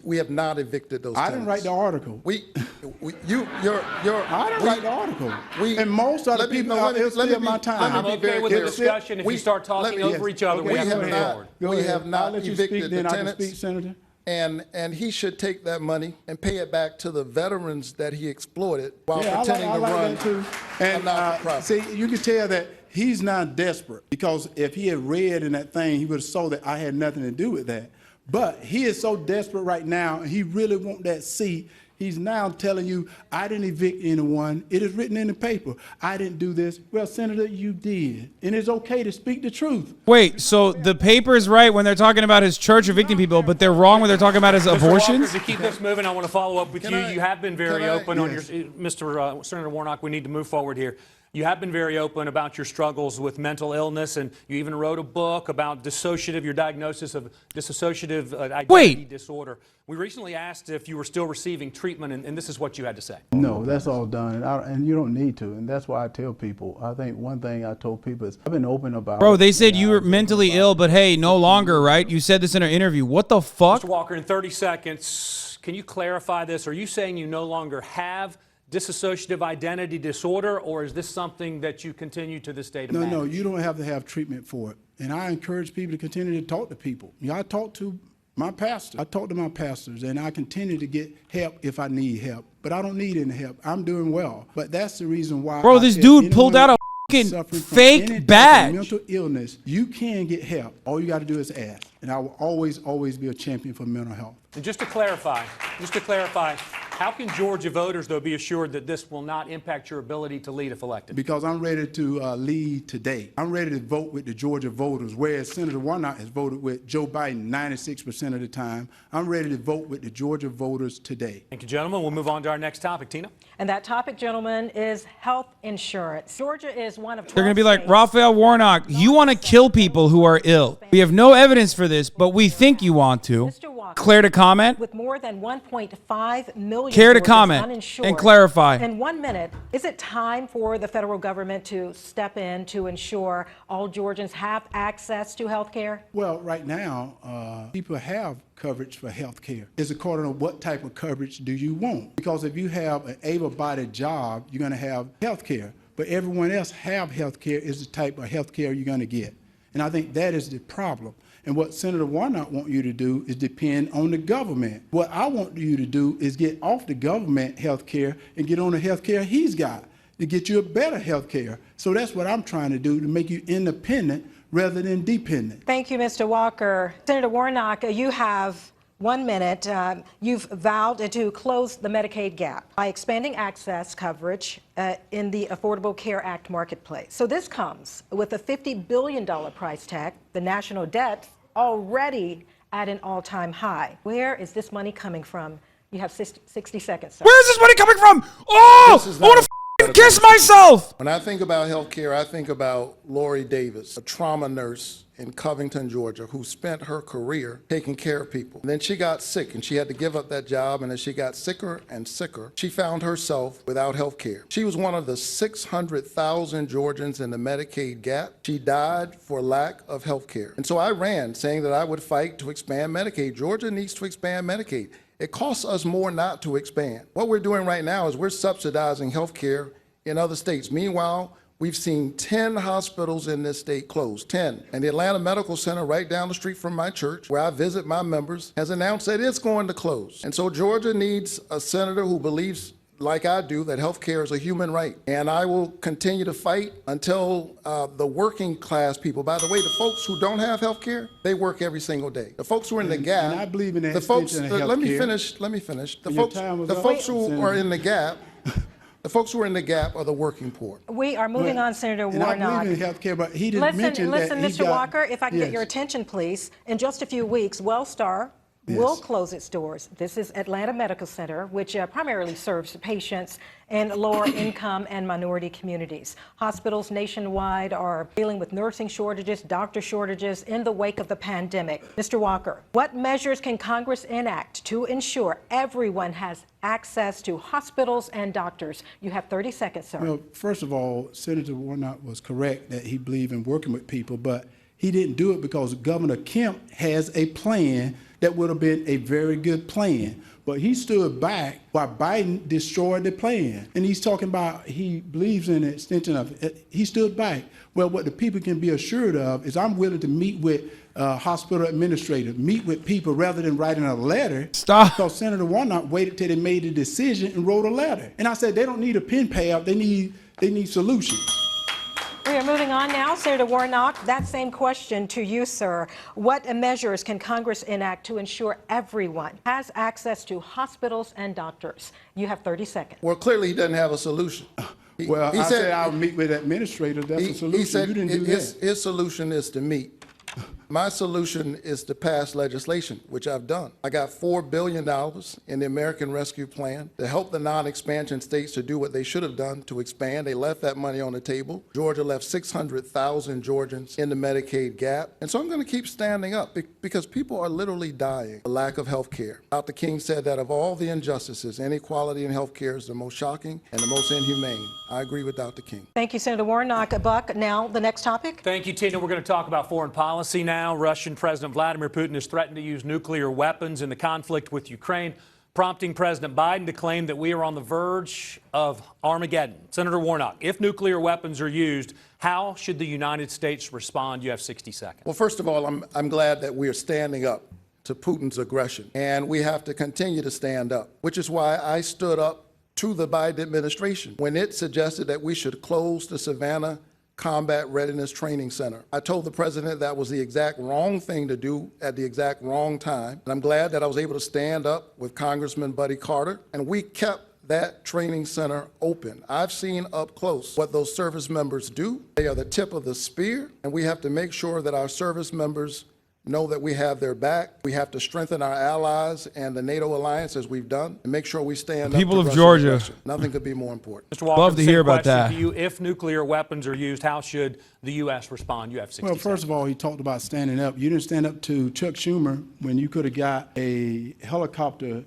Speaker 4: We have not evicted those
Speaker 2: I didn't write the article.
Speaker 4: you're.
Speaker 2: I didn't write the article. And most of the people out there steal my time.
Speaker 5: I'm okay with the discussion. If you start talking over each other, we have to move forward.
Speaker 4: We have not
Speaker 2: let you
Speaker 4: evicted
Speaker 2: speak,
Speaker 4: the
Speaker 2: then I can
Speaker 4: tenants.
Speaker 2: speak, Senator.
Speaker 4: And he should take that money and pay it back to the veterans that he exploited while
Speaker 2: Yeah,
Speaker 4: pretending
Speaker 2: I
Speaker 4: to
Speaker 2: like
Speaker 4: run
Speaker 2: that too.
Speaker 4: a
Speaker 2: And
Speaker 4: not-for-profit.
Speaker 2: see, you can tell that he's not desperate, because if he had read in that thing, he would have saw that I had nothing to do with that. But he is so desperate right now, and he really wants that seat. He's now telling you, I didn't evict anyone. It is written in the paper. I didn't do this. Well, Senator, you did. And it's okay to speak the truth.
Speaker 1: Wait, so the paper is right when they're talking about his church evicting people, but they're wrong when they're talking about his abortions?
Speaker 5: Walker, to keep this moving, I want to follow up with you. You have been very open on your,
Speaker 2: Yes.
Speaker 5: Mr. Senator Warnock, we need to move forward here. You have been very open about your struggles with mental illness, and you even wrote a book about your diagnosis of dissociative identity disorder. We recently asked if you were still receiving treatment, and this is what you had to say.
Speaker 2: No, that's all done, and you don't need to, and that's why I tell people. I think one thing I told people is I've been open about
Speaker 1: Bro,
Speaker 2: it.
Speaker 1: they said you were mentally ill, but hey, no longer, right? You said this in an interview. What the fuck?
Speaker 5: Mr. Walker, in 30 seconds, can you clarify this? Are you saying you no longer have dissociative identity disorder, or is this something that you continue to this day to manage?
Speaker 2: No, you don't have to have treatment for it. And I encourage people to continue to talk to people. I talk to my pastor. I talk to my pastors, and I continue to get help if I need help. But I don't need any help. I'm doing well. But that's the reason why.
Speaker 1: Bro, this dude pulled out a fucking fake badge.
Speaker 2: Mental illness, you can get help. All you got to do is ask. And I will always be a champion for mental health.
Speaker 5: And just to clarify, how can Georgia voters, though, be assured that this will not impact your ability to lead if elected?
Speaker 2: Because I'm ready to lead today. I'm ready to vote with the Georgia voters, whereas Senator Warnock has voted with Joe Biden 96% of the time. I'm ready to vote with the Georgia voters today.
Speaker 5: Thank you, gentlemen. We'll move on to our next topic. Tina?
Speaker 3: And that topic, gentlemen, is health insurance. Georgia is one of 12
Speaker 1: They're going to be like,
Speaker 3: states-
Speaker 1: Raphael Warnock, you want to kill people who are ill. We have no evidence for this, but we think you want to.
Speaker 3: Mr. Walker,
Speaker 1: Care to comment?
Speaker 3: with more than 1.5 million
Speaker 1: Care to
Speaker 3: Georgians
Speaker 1: comment
Speaker 3: uninsured.
Speaker 1: and clarify.
Speaker 3: In 1 minute, is it time for the federal government to step in to ensure all Georgians have access to health care?
Speaker 2: Well, right now, people have coverage for health care. It's according to what type of coverage do you want. Because if you have an able-bodied job, you're going to have health care. But everyone else have health care is the type of health care you're going to get. And I think that is the problem. And what Senator Warnock wants you to do is depend on the government. What I want you to do is get off the government health care and get on the health care he's got to get you a better health care. So that's what I'm trying to do, to make you independent rather than dependent.
Speaker 3: Thank you, Mr. Walker. Senator Warnock, you have 1 minute. You've vowed to close the Medicaid gap by expanding access coverage in the Affordable Care Act marketplace. So this comes with a $50 billion price tag, the national debt already at an all-time high. Where is this money coming from? You have 60 seconds, sir.
Speaker 1: Where's this money coming from? Oh, I want to kiss myself.
Speaker 4: When I think about health care, I think about Lori Davis, a trauma nurse in Covington, Georgia, who spent her career taking care of people. And then she got sick and she had to give up that job, and as she got sicker and sicker, she found herself without health care. She was one of the 600,000 Georgians in the Medicaid gap. She died for lack of health care. And so I ran saying that I would fight to expand Medicaid. Georgia needs to expand Medicaid. It costs us more not to expand. What we're doing right now is we're subsidizing health care in other states. Meanwhile, we've seen 10 hospitals in this state close, 10. And the Atlanta Medical Center, right down the street from my church, where I visit my members, has announced that it's going to close. And so Georgia needs a senator who believes, like I do, that health care is a human right. And I will continue to fight until the working class people, by the way, the folks who don't have health care, they work every single day. The folks who are in the gap,
Speaker 2: and I believe in that
Speaker 4: the folks,
Speaker 2: extension of
Speaker 4: let me
Speaker 2: healthcare.
Speaker 4: finish. The
Speaker 2: Your
Speaker 4: folks,
Speaker 2: time was
Speaker 4: the
Speaker 2: up,
Speaker 4: folks who
Speaker 2: Senator.
Speaker 4: are in the gap, the folks who are in the gap are the working poor.
Speaker 3: We are moving on, Senator
Speaker 2: And I
Speaker 3: Warnock.
Speaker 2: believe in health care, but he didn't mention that
Speaker 3: Listen,
Speaker 2: he
Speaker 3: Mr.
Speaker 2: got-
Speaker 3: Walker, if I can get
Speaker 2: Yes.
Speaker 3: your attention, please. In just a few weeks, WellStar will
Speaker 2: Yes.
Speaker 3: close its doors. This is Atlanta Medical Center, which primarily serves patients in lower income and minority communities. Hospitals nationwide are dealing with nursing shortages, doctor shortages in the wake of the pandemic. Mr. Walker, what measures can Congress enact to ensure everyone has access to hospitals and doctors? You have 30 seconds, sir.
Speaker 2: Well, first of all, Senator Warnock was correct that he believed in working with people, but he didn't do it because Governor Kemp has a plan that would have been a very good plan. But he stood back while Biden destroyed the plan. And he's talking about he believes in the extension of it. He stood back. Well, what the people can be assured of is I'm willing to meet with hospital administrators, meet with people rather than writing a letter.
Speaker 1: Stop.
Speaker 2: Because Senator Warnock waited till they made the decision and wrote a letter. And I said they don't need a pen pal, they need solutions.
Speaker 3: We are moving on now. Senator Warnock, that same question to you, sir. What measures can Congress enact to ensure everyone has access to hospitals and doctors? You have 30 seconds.
Speaker 4: Well, clearly he doesn't have a solution.
Speaker 2: Well, I said I'll meet with administrators. That's a solution.
Speaker 4: He said
Speaker 2: you didn't do that.
Speaker 4: his solution is to meet. My solution is to pass legislation, which I've done. I got $4 billion in the American Rescue Plan to help the non-expansion states to do what they should have done to expand. They left that money on the table. Georgia left 600,000 Georgians in the Medicaid gap. And so I'm going to keep standing up because people are literally dying for lack of health care. Dr. King said that of all the injustices, inequality in health care is the most shocking and the most inhumane. I agree with Dr. King.
Speaker 3: Thank you, Senator Warnock. Buck, now the next topic.
Speaker 5: Thank you, Tina. We're going to talk about foreign policy now. Russian President Vladimir Putin has threatened to use nuclear weapons in the conflict with Ukraine, prompting President Biden to claim that we are on the verge of Armageddon. Senator Warnock, if nuclear weapons are used, how should the United States respond? You have 60 seconds.
Speaker 4: Well, first of all, I'm glad that we are standing up to Putin's aggression, and we have to continue to stand up, which is why I stood up to the Biden administration when it suggested that we should close the Savannah Combat Readiness Training Center. I told the president that was the exact wrong thing to do at the exact wrong time. And I'm glad that I was able to stand up with Congressman Buddy Carter, and we kept that training center open. I've seen up close what those service members do. They are the tip of the spear, and we have to make sure that our service members know that we have their back. We have to strengthen our allies and the NATO alliance as we've done and make sure we stand up
Speaker 1: People
Speaker 4: to
Speaker 1: of
Speaker 4: Russian
Speaker 1: Georgia.
Speaker 4: aggression. Nothing could be more important.
Speaker 5: Mr. Walker,
Speaker 1: Love to
Speaker 5: same
Speaker 1: hear about
Speaker 5: question
Speaker 1: that.
Speaker 5: to you. If nuclear weapons are used, how should the U.S. respond? You have 60
Speaker 2: Well,
Speaker 5: seconds.
Speaker 2: first of all, he talked about standing up. You didn't stand up to Chuck Schumer when you could have got a helicopter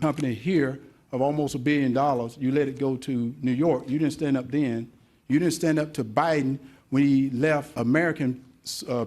Speaker 2: company here of almost $1 billion. You let it go to New York. You didn't stand up then. You didn't stand up to Biden when he left American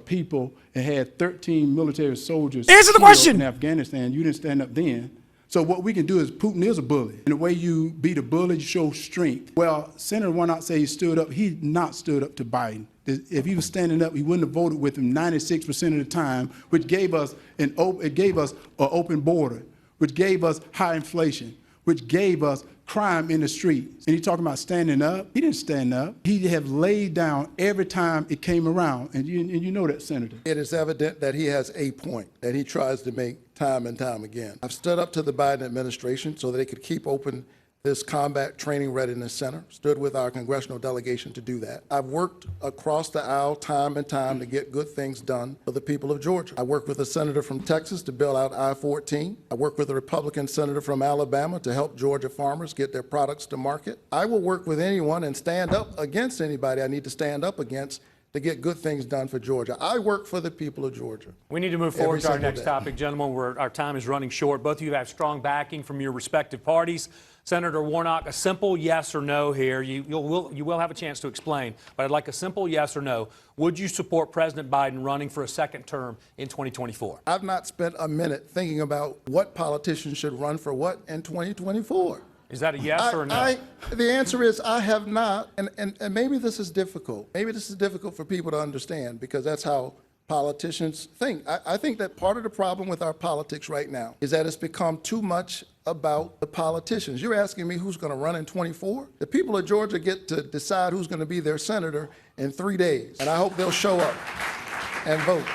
Speaker 2: people and had 13 military soldiers
Speaker 1: Answer the
Speaker 2: killed
Speaker 1: question!
Speaker 2: in Afghanistan. You didn't stand up then. So what we can do is Putin is a bully. And the way you beat a bully, you show strength. Well, Senator Warnock say he stood up. He not stood up to Biden. If he was standing up, he wouldn't have voted with him 96% of the time, which gave us an open border, which gave us high inflation, which gave us crime in the streets. And he talking about standing up. He didn't stand up. He have laid down every time it came around. And you know that, Senator.
Speaker 4: It is evident that he has a point that he tries to make time and time again. I've stood up to the Biden administration so that they could keep open this Combat Training Readiness Center, stood with our congressional delegation to do that. I've worked across the aisle time and time to get good things done for the people of Georgia. I worked with a senator from Texas to build out I-14. I worked with a Republican senator from Alabama to help Georgia farmers get their products to market. I will work with anyone and stand up against anybody I need to stand up against to get good things done for Georgia. I work for the people of Georgia.
Speaker 5: We need to move forward to our
Speaker 4: single
Speaker 5: next
Speaker 4: day.
Speaker 5: topic, gentlemen. Our time is running short. Both of you have strong backing from your respective parties. Senator Warnock, a simple yes or no here. You will have a chance to explain, but I'd like a simple yes or no. Would you support President Biden running for a second term in 2024?
Speaker 4: I've not spent a minute thinking about what politicians should run for what in 2024.
Speaker 5: Is that a yes or a no?
Speaker 4: The answer is I have not, and maybe this is difficult. Maybe this is difficult for people to understand because that's how politicians think. I think that part of the problem with our politics right now is that it's become too much about the politicians. You're asking me who's going to run in 24? The people of Georgia get to decide who's going to be their senator in 3 days, and I hope they'll show up and vote.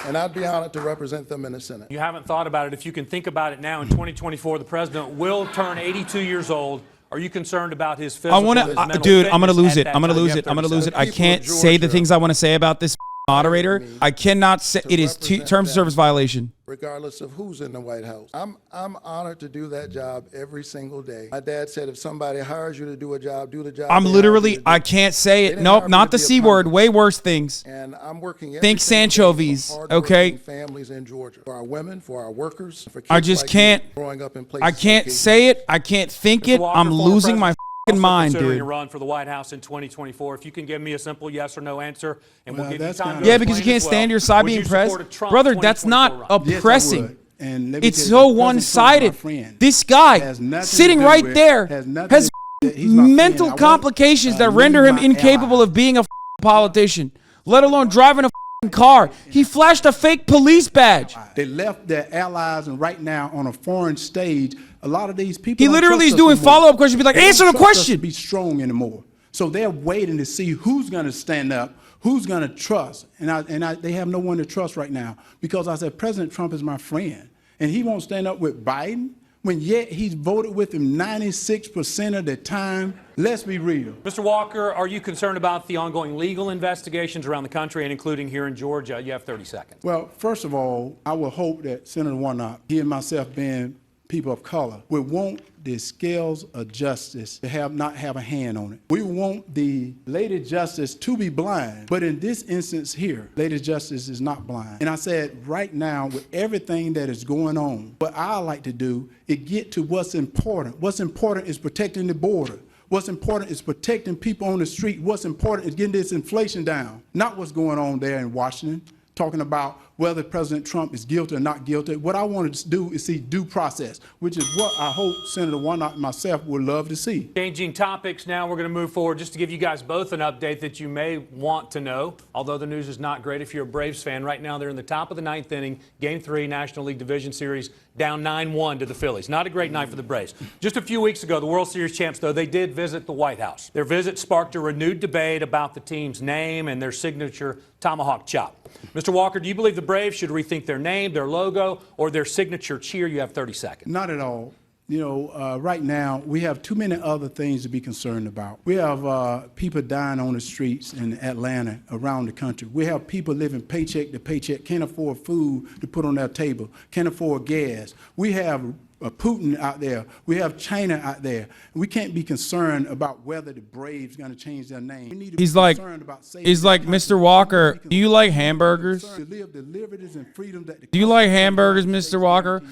Speaker 4: And I'd be honored to represent them in the Senate.
Speaker 5: You haven't thought about it. If you can think about it now, in 2024, the president will turn 82 years old. Are you concerned about his physical, his mental
Speaker 1: dude, I'm going to
Speaker 5: fitness
Speaker 1: lose
Speaker 5: at
Speaker 1: it.
Speaker 5: that
Speaker 1: I'm going to
Speaker 5: time?
Speaker 1: lose
Speaker 5: You
Speaker 1: it.
Speaker 5: have
Speaker 1: I'm going to
Speaker 5: 30
Speaker 1: lose it.
Speaker 5: seconds.
Speaker 1: I can't say the things I want to say about this moderator. I cannot say it is terms of service violation.
Speaker 4: Regardless of who's in the White House. I'm honored to do that job every single day. My dad said if somebody hires you to do a job, do the job.
Speaker 1: I'm literally, I can't say it. Nope, not the C word. Way worse things.
Speaker 4: And I'm working every
Speaker 1: Think
Speaker 4: single day
Speaker 1: Sanchovies,
Speaker 4: for hardworking
Speaker 1: okay?
Speaker 4: families in Georgia, for our women, for our workers, for kids
Speaker 1: I just
Speaker 4: like
Speaker 1: can't.
Speaker 4: you growing up in places
Speaker 1: I can't
Speaker 4: like
Speaker 1: say it. I can't think
Speaker 5: Mr.
Speaker 1: it.
Speaker 5: Walker,
Speaker 1: I'm
Speaker 5: former
Speaker 1: losing my
Speaker 5: president,
Speaker 1: mind,
Speaker 5: considering
Speaker 1: dude.
Speaker 5: a run for the White House in 2024. If you can give me a simple yes or no answer, and we'll
Speaker 2: Well,
Speaker 5: give you
Speaker 2: that's
Speaker 5: time
Speaker 2: kinda-
Speaker 5: to
Speaker 1: Yeah, because you
Speaker 5: explain
Speaker 1: can't
Speaker 5: as
Speaker 1: stand
Speaker 5: well.
Speaker 1: your side
Speaker 5: Would
Speaker 1: being
Speaker 5: you
Speaker 1: pressed.
Speaker 5: support a Trump
Speaker 1: Brother, that's
Speaker 5: 2024
Speaker 1: not
Speaker 5: run?
Speaker 2: Yes, I
Speaker 1: oppressing.
Speaker 2: would. And let me
Speaker 1: It's
Speaker 2: tell you,
Speaker 1: so
Speaker 2: President Trump is my
Speaker 1: one-sided.
Speaker 2: friend.
Speaker 1: This guy
Speaker 2: Has nothing to
Speaker 1: sitting
Speaker 2: do
Speaker 1: right
Speaker 2: with-
Speaker 1: there
Speaker 2: has nothing
Speaker 1: has
Speaker 2: to- he's my friend.
Speaker 1: mental
Speaker 2: I won't,
Speaker 1: complications that
Speaker 2: leave
Speaker 1: render him
Speaker 2: my
Speaker 1: incapable
Speaker 2: ally.
Speaker 1: of being a politician, let alone driving a car. He flashed a fake police badge.
Speaker 2: They left their allies, and right now on a foreign stage, a lot of these people.
Speaker 1: He
Speaker 2: don't
Speaker 1: literally
Speaker 2: trust
Speaker 1: is
Speaker 2: us
Speaker 1: doing
Speaker 2: no more.
Speaker 1: follow-up questions, be like,
Speaker 2: They don't
Speaker 1: answer the
Speaker 2: trust us to
Speaker 1: question.
Speaker 2: be strong anymore. So they're waiting to see who's going to stand up, who's going to trust, they have no one to trust right now because I said President Trump is my friend, and he won't stand up with Biden when yet he's voted with him 96% of the time. Let's be real.
Speaker 5: Mr. Walker, are you concerned about the ongoing legal investigations around the country and including here in Georgia? You have 30 seconds.
Speaker 2: Well, first of all, I would hope that Senator Warnock, he and myself being people of color, would want the scales of justice to not have a hand on it. We want the Lady Justice to be blind, but in this instance here, Lady Justice is not blind. And I said right now, with everything that is going on, what I like to do is get to what's important. What's important is protecting the border. What's important is protecting people on the street. What's important is getting this inflation down, not what's going on there in Washington, talking about whether President Trump is guilty or not guilty. What I want to do is see due process, which is what I hope Senator Warnock and myself would love to see.
Speaker 5: Changing topics now, we're going to move forward just to give you guys both an update that you may want to know, although the news is not great if you're a Braves fan. Right now, they're in the top of the ninth inning, Game 3, National League Division Series, down 9-1 to the Phillies. Not a great night for the Braves. Just a few weeks ago, the World Series champs, though, they did visit the White House. Their visit sparked a renewed debate about the team's name and their signature tomahawk chop. Mr. Walker, do you believe the Braves should rethink their name, their logo, or their signature cheer? You have 30 seconds.
Speaker 2: Not at all. You know, right now, we have too many other things to be concerned about. We have people dying on the streets in Atlanta, around the country. We have people living paycheck to paycheck, can't afford food to put on their table, can't afford gas. We have Putin out there. We have China out there. We can't be concerned about whether the Braves going to change their name. We need to
Speaker 1: He's
Speaker 2: be
Speaker 1: like,
Speaker 2: concerned about saving
Speaker 1: he's
Speaker 2: the
Speaker 1: like,
Speaker 2: country.
Speaker 1: Mr. Walker, do you like hamburgers?
Speaker 2: To live the liberties and freedom that the
Speaker 1: Do you like hamburgers, Mr. Walker?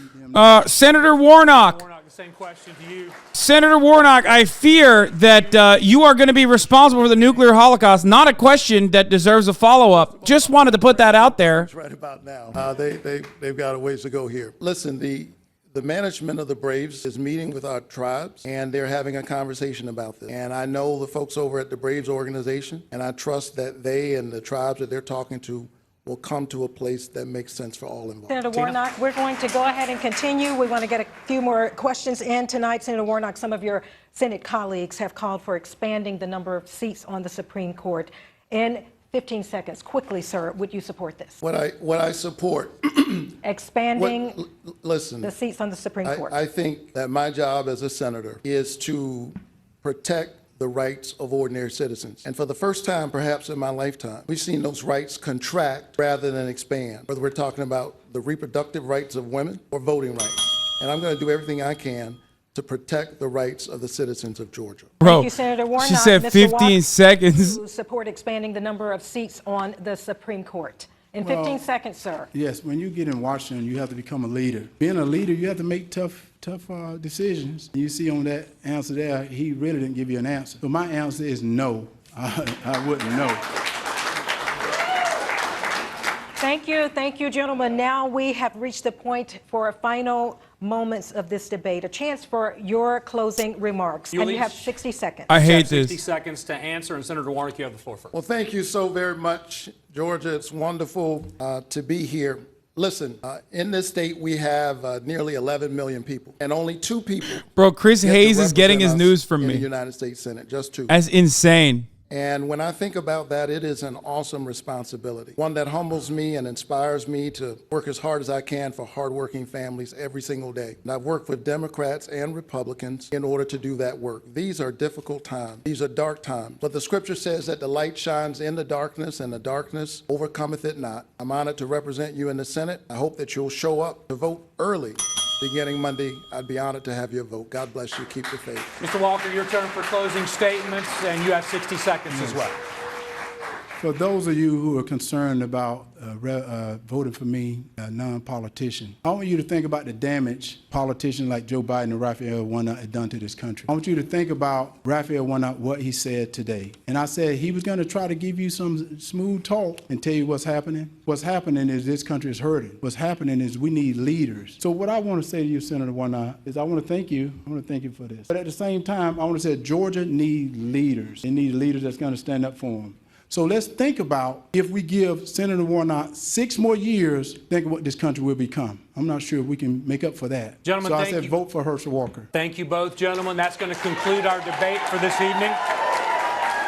Speaker 1: Senator Warnock.
Speaker 5: Warnock, the same question to you.
Speaker 1: Senator Warnock, I fear that you are going to be responsible for the nuclear holocaust. Not a question that deserves a follow-up. Just wanted to put that out there.
Speaker 4: Right about now. They've got a ways to go here. Listen, the management of the Braves is meeting with our tribes, and they're having a conversation about this. And I know the folks over at the Braves organization, and I trust that they and the tribes that they're talking to will come to a place that makes sense for all involved.
Speaker 3: Senator Warnock, we're going to go ahead and continue. We want to get a few more questions in tonight. Senator Warnock, some of your Senate colleagues have called for expanding the number of seats on the Supreme Court. In 15 seconds, quickly, sir, would you support this?
Speaker 4: What I support.
Speaker 3: Expanding
Speaker 4: Listen,
Speaker 3: the seats on the Supreme Court.
Speaker 4: I think that my job as a senator is to protect the rights of ordinary citizens. And for the first time, perhaps in my lifetime, we've seen those rights contract rather than expand, whether we're talking about the reproductive rights of women or voting rights. And I'm going to do everything I can to protect the rights of the citizens of Georgia.
Speaker 1: Bro,
Speaker 3: Thank you, Senator Warnock.
Speaker 1: she said
Speaker 3: Mr.
Speaker 1: 15
Speaker 3: Walker,
Speaker 1: seconds.
Speaker 3: to support expanding the number of seats on the Supreme Court. In 15 seconds, sir.
Speaker 2: Yes, when you get in Washington, you have to become a leader. Being a leader, you have to make tough decisions. You see on that answer there, he really didn't give you an answer. So my answer is no. I wouldn't know.
Speaker 3: Thank you, gentlemen. Now we have reached the point for final moments of this debate, a chance for your closing remarks. And you have 60 seconds.
Speaker 1: I hate
Speaker 5: 60
Speaker 1: this.
Speaker 5: seconds to answer, and Senator Warnock, you have the floor first.
Speaker 4: Well, thank you so very much, Georgia. It's wonderful to be here. Listen, in this state, we have nearly 11 million people, and only 2 people.
Speaker 1: Bro, Chris
Speaker 4: get to
Speaker 1: Hayes is getting his
Speaker 4: represent
Speaker 1: news
Speaker 4: us
Speaker 1: from
Speaker 4: in the
Speaker 1: me.
Speaker 4: United States Senate, just 2.
Speaker 1: That's insane.
Speaker 4: And when I think about that, it is an awesome responsibility, one that humbles me and inspires me to work as hard as I can for hardworking families every single day. And I've worked with Democrats and Republicans in order to do that work. These are difficult times. These are dark times. But the scripture says that the light shines in the darkness, and the darkness overcometh it not. I'm honored to represent you in the Senate. I hope that you'll show up to vote early. Beginning Monday, I'd be honored to have your vote. God bless you. Keep the faith.
Speaker 5: Mr. Walker, your turn for closing statements, and you have 60 seconds as well.
Speaker 2: For those of you who are concerned about voting for me, a non-politician, I want you to think about the damage politicians like Joe Biden and Raphael Warnock have done to this country. I want you to think about Raphael Warnock, what he said today. And I said he was going to try to give you some smooth talk and tell you what's happening. What's happening is this country is hurting. What's happening is we need leaders. So what I want to say to you, Senator Warnock, is I want to thank you. I want to thank you for this. But at the same time, I want to say Georgia needs leaders. They need leaders that's going to stand up for them. So let's think about if we give Senator Warnock 6 more years, think of what this country will become. I'm not sure if we can make up for that.
Speaker 5: Gentlemen,
Speaker 2: so I
Speaker 5: thank
Speaker 2: said
Speaker 5: you.
Speaker 2: vote for Herschel Walker.
Speaker 5: Thank you both, gentlemen. That's going to conclude our debate for this evening.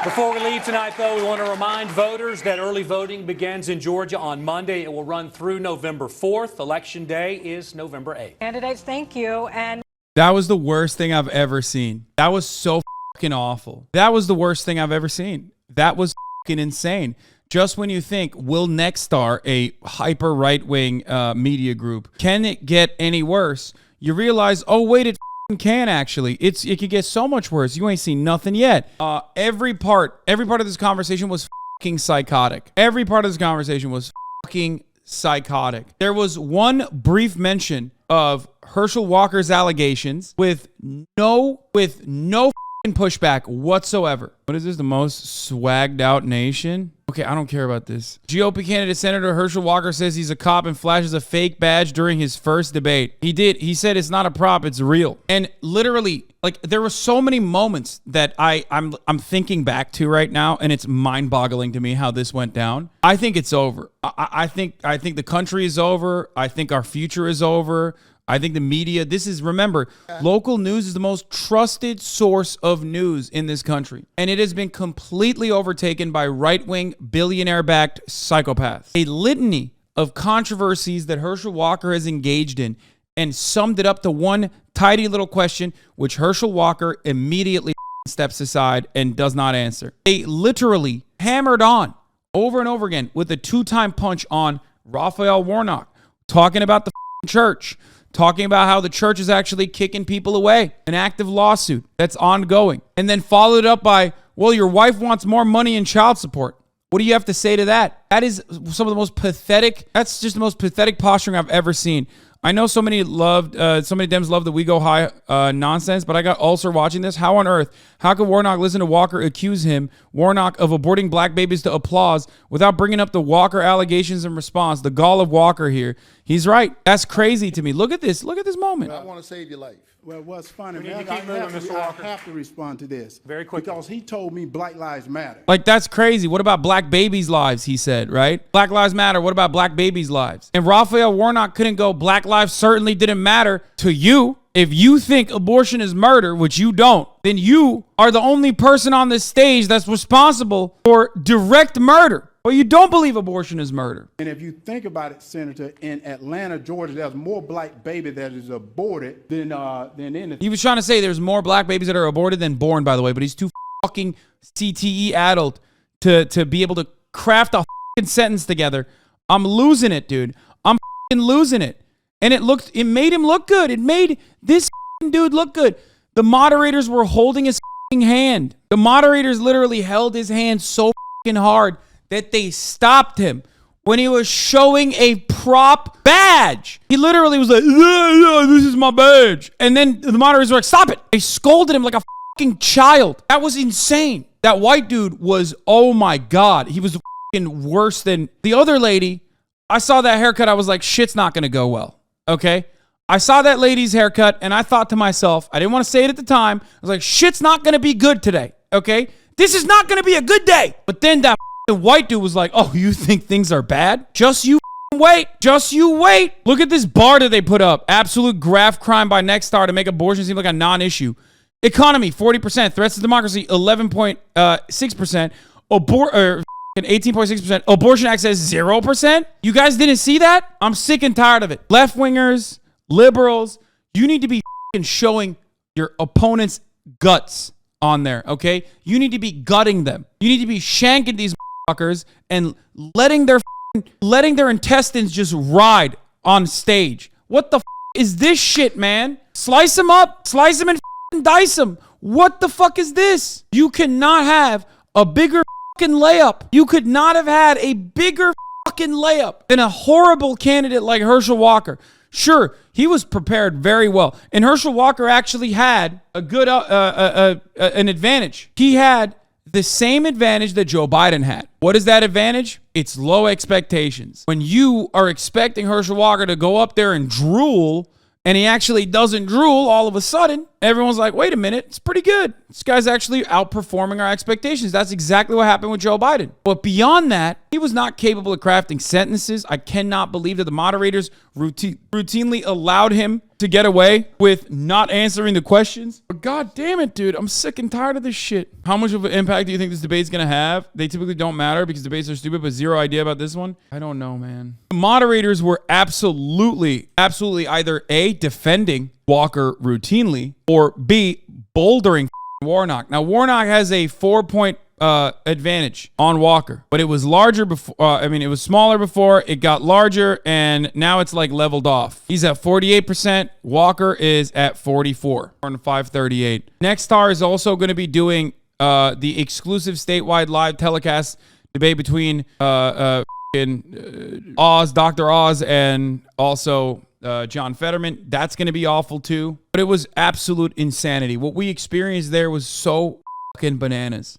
Speaker 5: Before we leave tonight, though, we want to remind voters that early voting begins in Georgia on Monday. It will run through November 4th. Election Day is November 8th.
Speaker 3: Candidates, thank you. And
Speaker 1: That was the worst thing I've ever seen. That was so fucking awful. That was the worst thing I've ever seen. That was fucking insane. Just when you think, will Nexstar, a hyper right-wing media group, can it get any worse? You realize, oh wait, it can actually. It could get so much worse. You ain't seen nothing yet. Every part of this conversation was fucking psychotic. Every part of this conversation was fucking psychotic. There was one brief mention of Herschel Walker's allegations with no pushback whatsoever. What is this? The most swagged out nation? Okay, I don't care about this. GOP candidate Senator Herschel Walker says he's a cop and flashes a fake badge during his first debate. He did. He said it's not a prop, it's real. And literally, like, there were so many moments that I'm thinking back to right now, and it's mind-boggling to me how this went down. I think it's over. I think the country is over. I think our future is over. I think the media, remember, local news is the most trusted source of news in this country. And it has been completely overtaken by right-wing, billionaire-backed psychopaths. A litany of controversies that Herschel Walker has engaged in and summed it up to one tidy little question, which Herschel Walker immediately steps aside and does not answer. They literally hammered on over and over again with a 2-time punch on Raphael Warnock, talking about the church, talking about how the church is actually kicking people away, an active lawsuit that's ongoing, and then followed up by, well, your wife wants more money in child support. What do you have to say to that? That is that's just the most pathetic posturing I've ever seen. I know so many Dems love the We Go High nonsense, but I got ulcer watching this. How on earth? How could Warnock listen to Walker accuse him, Warnock, of aborting black babies to applause without bringing up the Walker allegations in response? The gall of Walker here. He's right. That's crazy to me. Look at this. Look at this moment.
Speaker 4: I want to save your life.
Speaker 2: Well, what's funny,
Speaker 5: We need
Speaker 2: man,
Speaker 5: to keep moving, Mr. Walker.
Speaker 2: I have to respond to this.
Speaker 5: Very quickly.
Speaker 2: Because he told me Black Lives Matter.
Speaker 1: Like, that's crazy. What about black babies' lives, he said, right? Black lives matter. What about black babies' lives? And Raphael Warnock couldn't go, black lives certainly didn't matter to you. If you think abortion is murder, which you don't, then you are the only person on this stage that's responsible for direct murder. Well, you don't believe abortion is murder.
Speaker 2: And if you think about it, Senator, in Atlanta, Georgia, there's more black baby that is aborted than in
Speaker 1: He was trying to say there's more black babies that are aborted than born, by the way, but he's too fucking CTE addled to be able to craft a fucking sentence together. I'm losing it, dude. I'm fucking losing it. And it made him look good. It made this fucking dude look good. The moderators were holding his fucking hand. The moderators literally held his hand so fucking hard that they stopped him when he was showing a prop badge. He literally was like, yeah, this is my badge. And then the moderators were like, stop it. They scolded him like a fucking child. That was insane. That white dude was, oh my God. He was fucking worse than the other lady. I saw that haircut. I was like, shit's not going to go well. Okay? I saw that lady's haircut and I thought to myself, I didn't want to say it at the time. I was like, shit's not going to be good today. Okay? This is not going to be a good day. But then that the white dude was like, oh, you think things are bad? Just you wait. Just you wait. Look at this bar that they put up. Absolute graft crime by Nexstar to make abortion seem like a non-issue. Economy, 40%. Threats to democracy, 11.6%. 18.6%. Abortion access, 0%. You guys didn't see that? I'm sick and tired of it. Left-wingers, liberals, you need to be showing your opponent's guts on there, okay? You need to be gutting them. You need to be shanking these fuckers and letting their intestines just ride on stage. What the is this shit, man? Slice them up, slice them and dice them. What the fuck is this? You cannot have a bigger fucking layup. You could not have had a bigger fucking layup than a horrible candidate like Herschel Walker. Sure, he was prepared very well. And Herschel Walker actually had a good an advantage. He had the same advantage that Joe Biden had. What is that advantage? It's low expectations. When you are expecting Herschel Walker to go up there and drool, and he actually doesn't drool all of a sudden, everyone's like, wait a minute, it's pretty good. This guy's actually outperforming our expectations. That's exactly what happened with Joe Biden. But beyond that, he was not capable of crafting sentences. I cannot believe that the moderators routinely allowed him to get away with not answering the questions. But God damn it, dude, I'm sick and tired of this shit. How much of an impact do you think this debate's gonna have? They typically don't matter because debates are stupid, but zero idea about this one? I don't know, man. The moderators were absolutely either A, defending Walker routinely, or B, bouldering Warnock. Now, Warnock has a 4-point advantage on Walker, but it was larger before. It was smaller before. It got larger, and now it's like leveled off. He's at 48%. Walker is at 44 on 538. Nexstar is also going to be doing the exclusive statewide live telecast debate between Oz, Dr. Oz, and also John Fetterman. That's going to be awful too. But it was absolute insanity. What we experienced there was so fucking bananas.